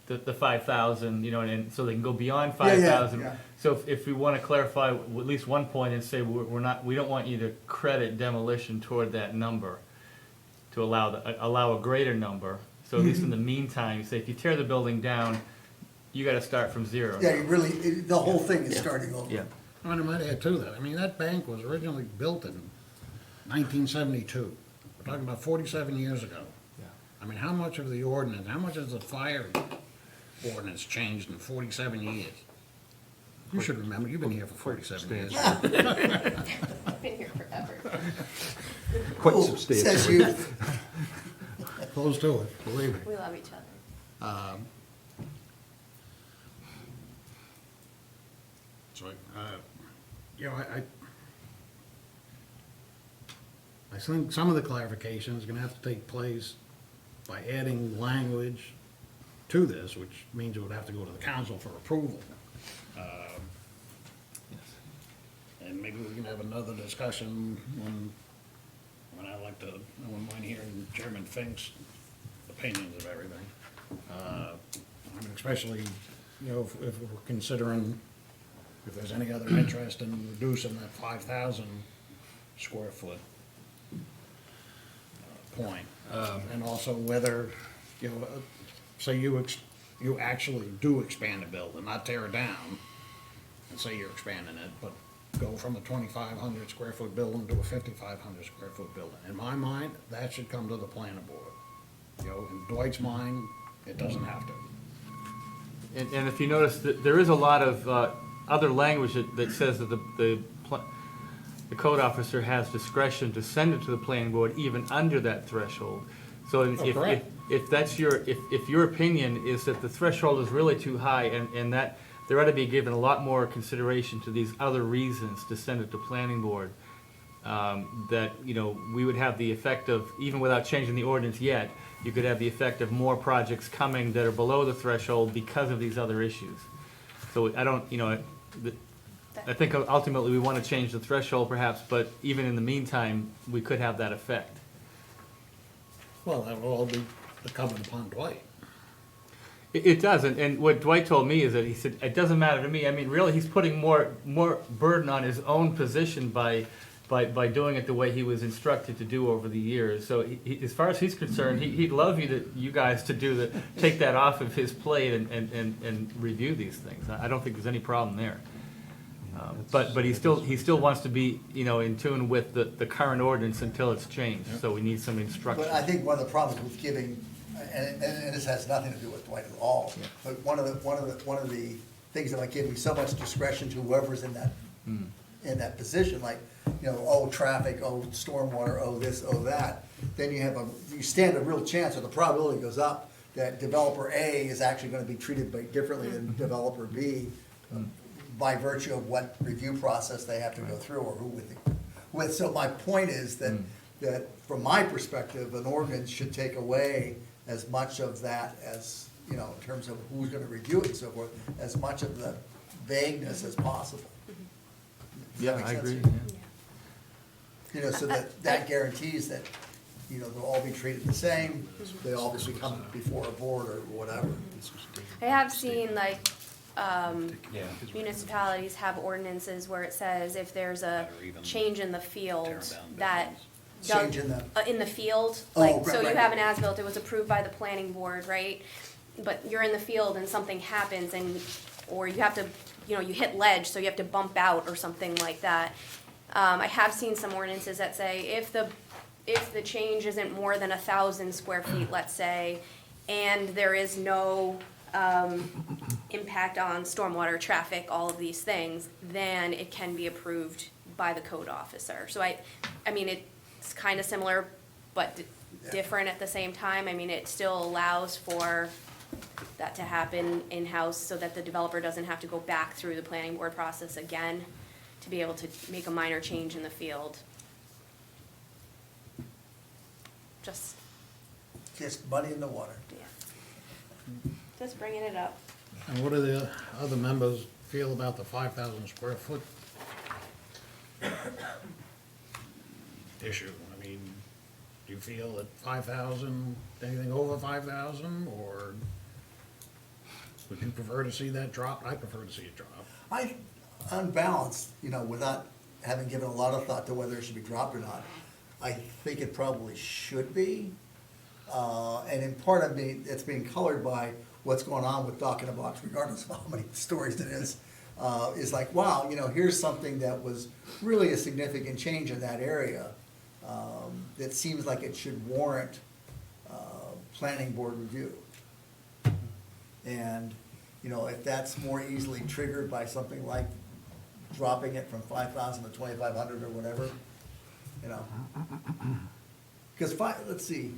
the 5,000, and so they can go beyond Yeah, yeah, 5,000. yeah. So if we want to clarify at least one point and say we don't want you to credit demolition toward that number, to allow a greater number. So at least in the meantime, say if you tear the building down, you got to start from zero. Yeah, the whole thing is starting over. Yeah. I might add to that, I mean, that bank was originally built in 1972. We're talking about 47 years ago. Yeah. I mean, how much of the ordinance, how much has the fire ordinance changed in 47 years? You should remember, you've been here for 47 years. I've been here forever. Quite Ooh, substantial. Says you. Close to it, believe me. We love each other. So, I think some of the clarification is gonna have to take place by adding language to this, which means it would have to go to the council for approval. And maybe we can have another discussion when I wouldn't mind hearing Chairman Fink's opinions of everything. I mean, especially, if we're considering, if there's any other interest in reducing that 5,000 square foot point. And also whether, say you actually do expand a building, not tear it down, and say you're expanding it, but go from a 2,500 square foot building to a 5,500 square foot building. In my mind, that should come to the planning board. In Dwight's mind, it doesn't have to. And if you notice, that there is a lot of other language that says that the code officer has discretion to send it to the planning board even under that threshold. So correct. if that's if your opinion is that the threshold is really too high and that there ought to be given a lot more consideration to these other reasons to send it to planning board, that, we would have the effect of, even without changing the ordinance yet, you could have the effect of more projects coming that are below the threshold because of these other issues. So I don't, I think ultimately we want to change the threshold perhaps, but even in the meantime, we could have that effect. Well, that will all be incumbent upon Dwight. It does, and what Dwight told me is that he said, it doesn't matter to me. I mean, really, he's putting more burden on his own position by by doing it the way he was instructed to do over the years. So as far as he's concerned, he'd love you guys to take that off of his plate and review these things. I don't think there's any problem there. But he still wants to be, in tune with the current ordinance until it's changed, so we need some instruction. But I think one of the problems with giving, and this has nothing to do with Dwight at all, but one of the things that like giving so much discretion to whoever's in that position, like, traffic, stormwater, this, that, then you stand a real chance, or the probability goes up, that developer A is actually gonna be treated differently than developer B, by virtue of what review process they have to go through, or who with. So my point is that from my perspective, an ordinance should take away as much of that as, in terms of who's gonna review it and so forth, as much of the vagueness as possible. Does that make I sense? agree. Yeah. So that guarantees that, they'll all be treated the same, they all come before a board or whatever. I have seen municipalities have ordinances where it says if there's a change in the field that. Change in the. In the field, Oh, so right, you right. have an as-built, it was approved by the planning board, right? But you're in the field and something happens or you have to, you hit ledge, so you have to bump out or something like that. I have seen some ordinances that say if the change isn't more than 1,000 square feet, let's say, and there is no, impact on stormwater, traffic, all of these things, then it can be approved by the code officer. So it's kind of similar, but different at the same time. It still allows for that to happen in-house so that the developer doesn't have to go back through the planning board process again to be able to make a minor change in the field. Just Money in the water. Just bringing it up. And what do the other members feel about the 5,000 square foot issue? Do you feel that 5,000, anything over 5,000, or would you prefer to see that drop? I prefer to see it drop. On balance, without having given a lot of thought to whether it should be dropped or not, I think it probably should be. And in part of me, it's being colored by what's going on with Dock in a Box, regardless of how many stories it is like, wow, here's something that was really a significant change in that area. That seems like it should warrant, planning board review. And, if that's more easily triggered by something like dropping it from 5,000 to 2,500 or whatever, Because let's see,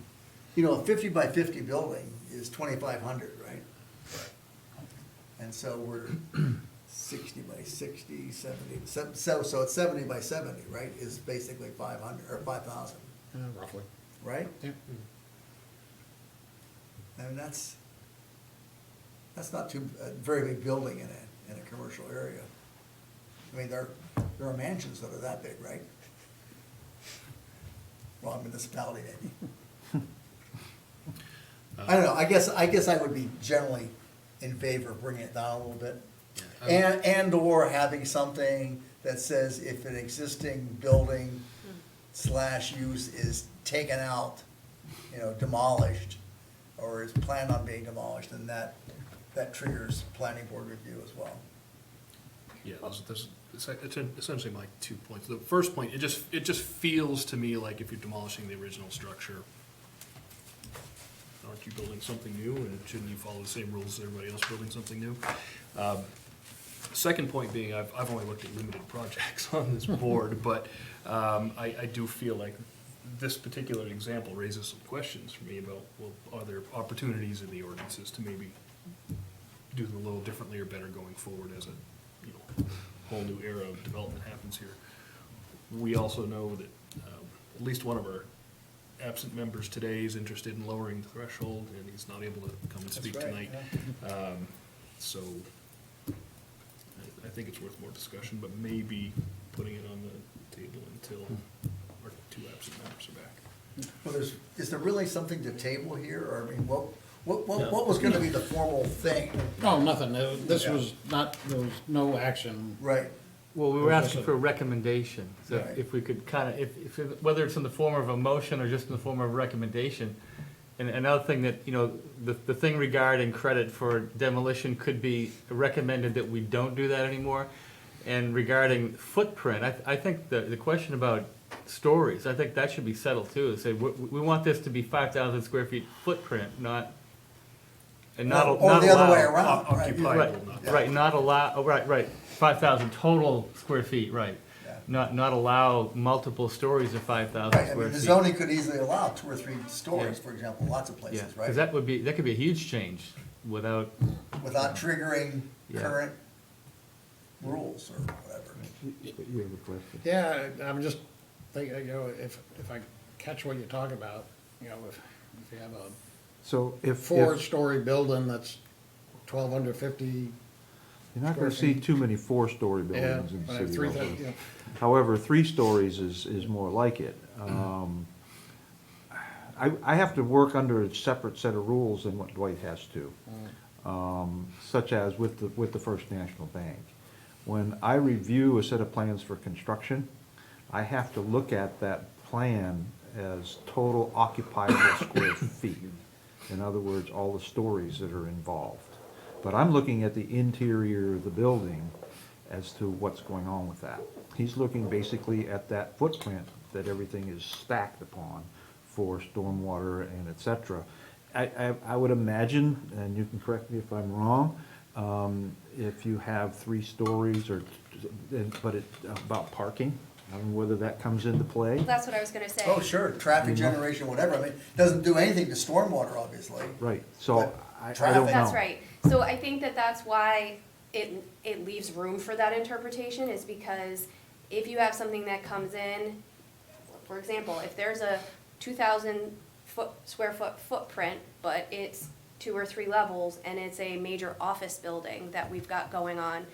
a 50 by 50 building is 2,500, right? And so we're 60 by 60, 70, so it's 70 by 70, right, is basically 500, or 5,000, Roughly. right? Yeah. And that's not a very big building in a commercial area. There are mansions that are that big, right? Wrong municipality, maybe. I don't know, I guess I would be generally in favor of bringing it down a little bit. And/or having something that says if an existing building / use is taken out, demolished, or is planned on being demolished, then that triggers planning board review as well. Yeah, it's essentially my 2 points. The first point, it just feels to me like if you're demolishing the original structure, aren't you building something new, and shouldn't you follow the same rules as everybody else building something new? Second point being, I've only looked at limited projects on this board, but I do feel like this particular example raises some questions for me about, well, are there opportunities in the ordinances to maybe do them a little differently or better going forward as a whole new era of development happens here. We also know that at least one of our absent members today is interested in lowering the threshold, and he's not able to come and speak right, tonight. So I think it's worth more discussion, but maybe putting it on the table until our two absent members are back. Well, is there really something to table here, or, what was gonna be the formal thing? No, nothing. This was not, there was no action Right, Well, we Or were is this asking a- for a recommendation, so Right. if we could kind of, whether it's in the form of a motion or just in the form of a recommendation. And another thing that, you know, the thing regarding credit for demolition could be recommended that we don't do that anymore. And regarding footprint, I think the question about stories, I think that should be settled too. Say, we want this to be 5,000 square feet footprint, not, and not Or not the other way allow- around, right? Occupied. Right, right, not allow, oh, right, 5,000 total square feet, right. Yeah. Not allow multiple stories of 5,000 Right, I square mean, the feet. zoning could easily allow 2 or 3 stories, Yeah. for example, lots of Yeah, places, because right? that could be a huge change without, Without triggering Yeah. current rules or whatever. You have a question? Yeah, I'm just thinking, you know, if I catch what you're talking about, you know, if you have a So if, four-story building that's 1,250, you're not gonna see too many four-story yeah, buildings in the but I city have of 3,000, Oakland. you know, However, 3 stories is more like it. I have to work under a separate set of rules than what Dwight has to, such as with the First National Bank. When I review a set of plans for construction, I have to look at that plan as total occupiable square feet. In other words, all the stories that are involved. But I'm looking at the interior of the building as to what's going on with that. He's looking basically at that footprint that everything is stacked upon for stormwater and et cetera. I would imagine, and you can correct me if I'm wrong, if you have 3 stories or, but about parking, I mean, whether that comes into play. That's what I was gonna say. Oh, sure, traffic generation, whatever, I mean, doesn't do anything to stormwater, obviously. Right, so But I don't traffic- know. That's right. So I think that that's why it leaves room for that interpretation, is because if you have something that comes in, for example, if there's a 2,000 square foot footprint, but it's 2 or 3 levels, and it's a major office building that we've got going on,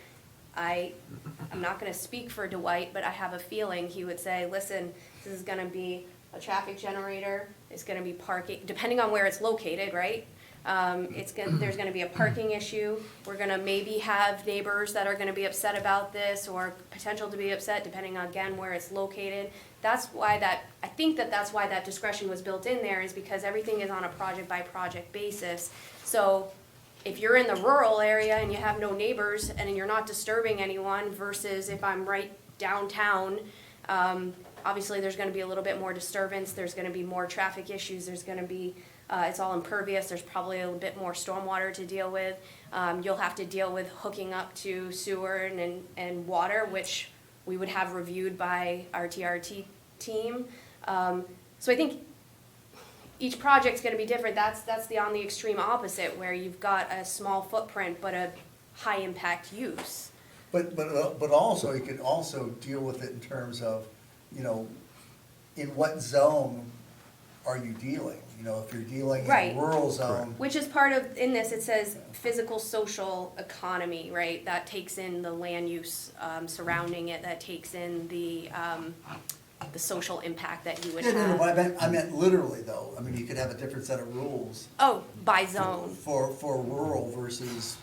I'm not gonna speak for Dwight, but I have a feeling he would say, listen, this is gonna be a traffic generator, it's gonna be parking, depending on where it's located, right? There's gonna be a parking issue, we're gonna maybe have neighbors that are gonna be upset about this, or potential to be upset, depending on, again, where it's located. That's why I think that's why that discretion was built in there, is because everything is on a project-by-project basis. So if you're in the rural area and you have no neighbors and you're not disturbing anyone, versus if I'm right downtown, obviously there's gonna be a little bit more disturbance, there's gonna be more traffic issues, there's gonna be, it's all impervious, there's probably a little bit more stormwater to deal with. You'll have to deal with hooking up to sewer and water, which we would have reviewed by our TRT team. So I think each project's gonna be different. That's on the extreme opposite, where you've got a small footprint but a high impact use. But also, you could also deal with it in terms of, you know, in what zone are you dealing? You know, if you're dealing in Right. a rural zone, Which is part of, in this, it says physical, social economy, right? That takes in the land use surrounding it, that takes in the social impact that you would yeah, no, no, but have. I meant literally though, I mean, you could have a different set of rules Oh, by zone. for rural versus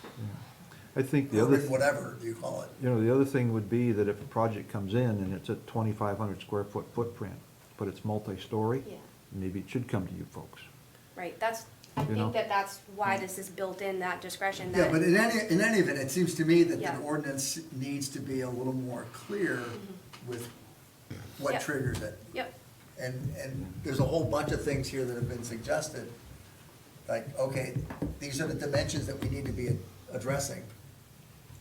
I think the other, urban, whatever you call it. you know, the other thing would be that if a project comes in and it's a 2,500 square foot footprint, but it's multi-story, Yeah. maybe it should come to you folks. Right, I You know? think that's why this is built in, that discretion. Yeah, that- but in any event, it seems to me that Yeah. the ordinance needs to be a little more clear with what Yep. triggers it. Yep, And there's a whole bunch of things here that have been suggested, like, okay, these are the dimensions that we need to be addressing.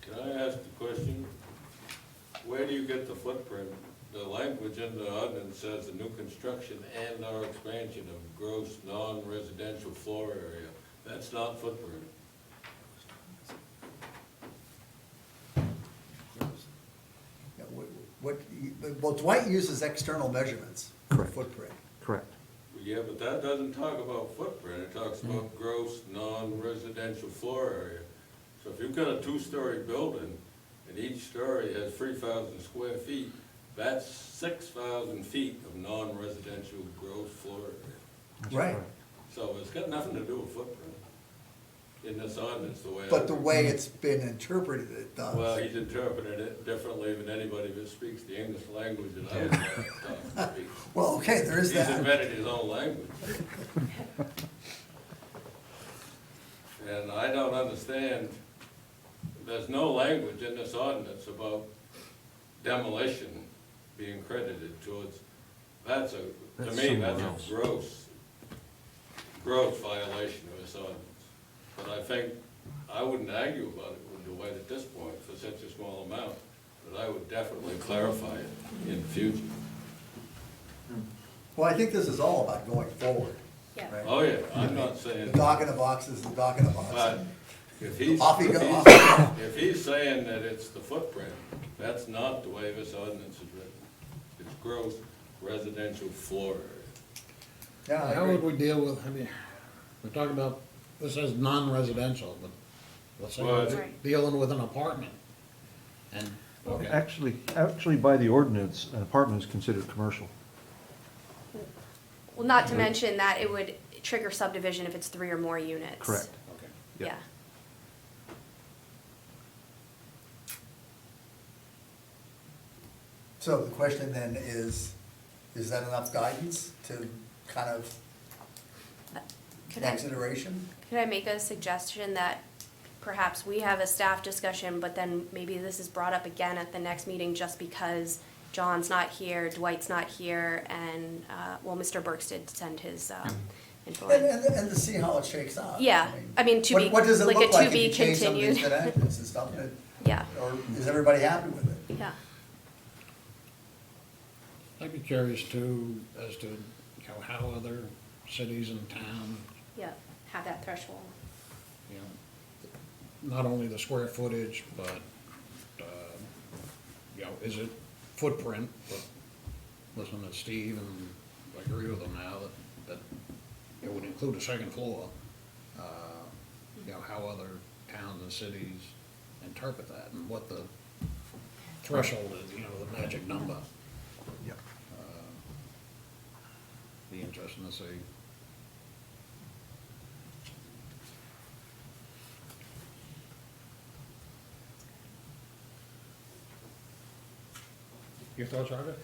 Can I ask the question? Where do you get the footprint? The language in the ordinance says the new construction and or expansion of gross non-residential floor area. That's not footprint. Yeah, well, Dwight uses external measurements for Correct. footprint. Correct. Yeah, but that doesn't talk about footprint, it talks about gross non-residential floor area. So if you've got a 2-story building, and each story has 3,000 square feet, that's 6,000 feet of non-residential gross floor area. That's Right. correct. So it's got nothing to do with footprint. in this ordinance the way. But the way it's been interpreted, it does. Well, he's interpreted it differently than anybody who speaks the English language that I was taught to speak. Well, okay, there is He's that. invented his own language. And I don't understand, there's no language in this ordinance about demolition being credited towards, to That's me, that's somewhere a gross violation of this ordinance. But I think, I wouldn't argue about it with the way at this point for such a small amount, but I would definitely clarify it in the future. Well, I think this is all about going forward. Yeah. right? Oh, yeah, I'm not saying. The dog in the box is the dog in the box. But if he's, Off you go, if off you go. he's, if he's saying that it's the footprint, that's not the way this ordinance is written. It's gross residential floor area. Yeah, I How would agree. we deal with, I mean, we're talking about, this says non-residential, but let's say Well, we're Right. dealing with an apartment. And, okay, Actually, by the ordinance, an apartment is considered commercial. Well, not to mention that it would trigger subdivision if it's 3 or more units. Correct. okay. Yeah. Yeah. So the question then is that enough guidance to kind of Could I, next iteration? could I make a suggestion that perhaps we have a staff discussion, but then maybe this is brought up again at the next meeting just because John's not here, Dwight's not here, and, well, Mr. Burks did send his, info in. And to see how it shakes out. Yeah, I mean, to be, What does it like a look like to if you be change some of these continued. dimensions and stuff, and- Yeah, or is everybody happy with it? yeah. I'd be curious too, as to, how other cities and town, Yeah, have that threshold. you know, not only the square footage, but, is it footprint, but listening to Steve, and I agree with him now, that it would include a second floor. How other towns and cities interpret that, and what the threshold is, the magic number. Yep. Be interesting to see. Your thoughts, Roger?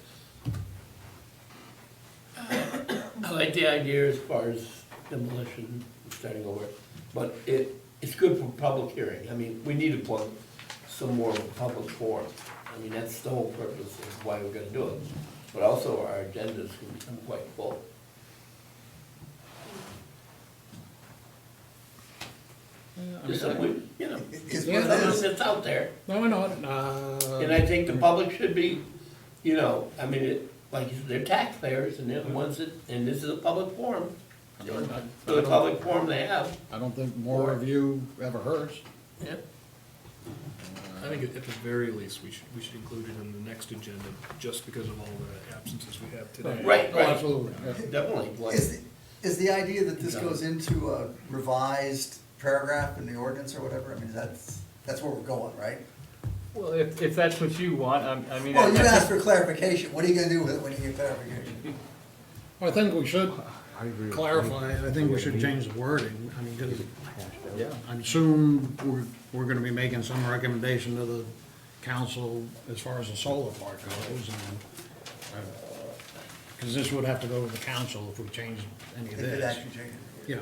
I like the idea as far as demolition, starting over, but it's good for public hearing. I mean, we need to put some more public forum. I mean, that's the whole purpose of why we're gonna do it. But also our agendas can become quite full. Just something, It's Yeah, what it is. it's out there. No, I know it. And I think the public should be, I mean, like, you said, they're taxpayers, and they're the ones that, and this is a public forum. For the public forum they have. I don't think more review ever hurts. Yeah. I think at the very least, we should include it in the next agenda, just because of all the absences we have today. Right, Oh, right. absolutely. Yeah. Definitely. like- Is the idea that this goes into a revised paragraph in the ordinance or whatever? I mean, that's where we're going, right? Well, if that's what you want, I mean. Well, you asked for clarification. What are you gonna do with it when you get clarification? I think we should I agree with clarify, I think we should change the wording. I mean, 'cause Yeah. I assume we're gonna be making some recommendation to the council as far as the solar part goes, and, because this would have to go to the council if we change any of If it this. actually changes. Yeah,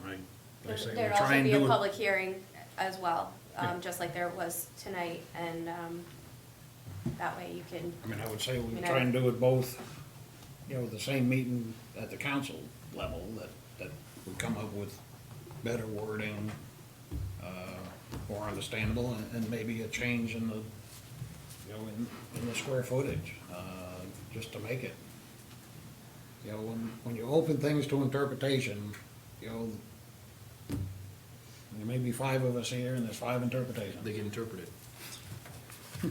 I say There'd we're also trying be to a do it. public hearing as well, Yeah. just like there was tonight, and, that way you can, I mean, I would say we mean, try and do it both, the same meeting at the council level, that we come up with better wording, more understandable, and maybe a change in the, in the square footage, just to make it. When you open things to interpretation, there may be 5 of us here, and there's 5 interpretations. They can interpret it.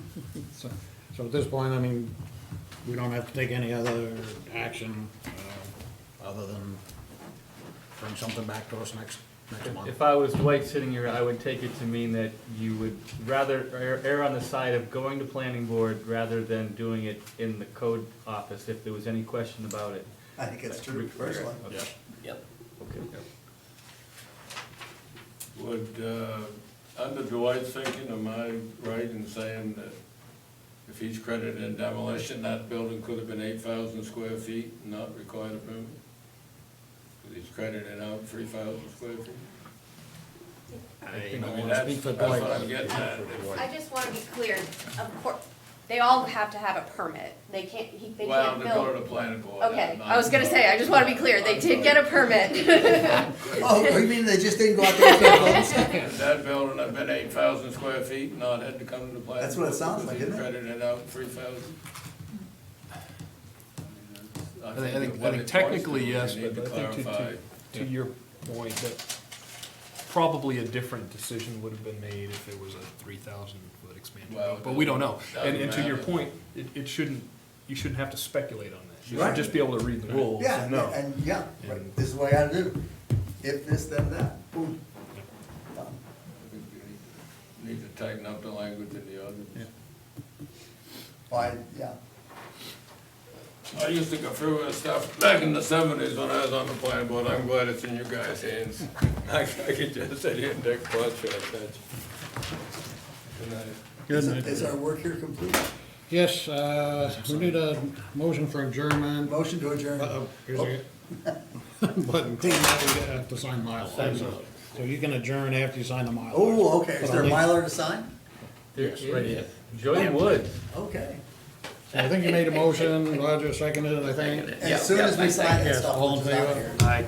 So at this point, I mean, we don't have to take any other action, other than bring something back to us next month. If I was Dwight sitting here, I would take it to mean that you would rather err on the side of going to planning board rather than doing it in the code office, if there was any question about it. I think it's true, personally. Okay. Yep. Okay. Would, under Dwight's thinking, am I right in saying that if he's credited in demolition, that building could have been 8,000 square feet and not required a permit? Because he's credited out 3,000 square feet? I don't I mean, wanna that's speak for what Dwight. I'm getting at. I just wanna be clear, of course, they all have to have a permit. They can't, they Well, can't to go to build. the planning board. Okay, not- I was gonna say, I just wanna be clear, they did get a permit. Oh, you mean they just didn't go out there and take photos? If that building had been 8,000 square feet, and not had to come to the planning. That's what it board, sounds because like, he isn't it? credited out 3,000. I think what it technically points yes, to, we need but to I think clarify. to your point, that probably a different decision would have been made if it was a 3,000-foot expansion. Well, But we don't know. doesn't And to your matter. point, it shouldn't, you shouldn't have to speculate on that. You Right. should just be able to read the rules Yeah, and know. and, yeah, right, And- this is what I gotta do. If this, then that, boom. Done. I think you need to tighten up the language in the ordinance. Yeah. I used to go through this stuff back in the 70s when I was on the planning board. I'm glad it's in you guys' hands. I could just sit here and take clutch at that. Good night. Good night. Is our work here complete? Yes, we need a motion for adjournment. Motion to adjourn. Here's it. But now we have to sign Mylar. So you can adjourn after you sign the Mylar. Oh, okay, is But there a I'll leave- Mylar to sign? Yes, right here. Joy Wood. Okay. So I think you made a motion, Roger seconded it, I think. And as soon as we sign that Yes, stuff, all in which is out favor? here. Aye.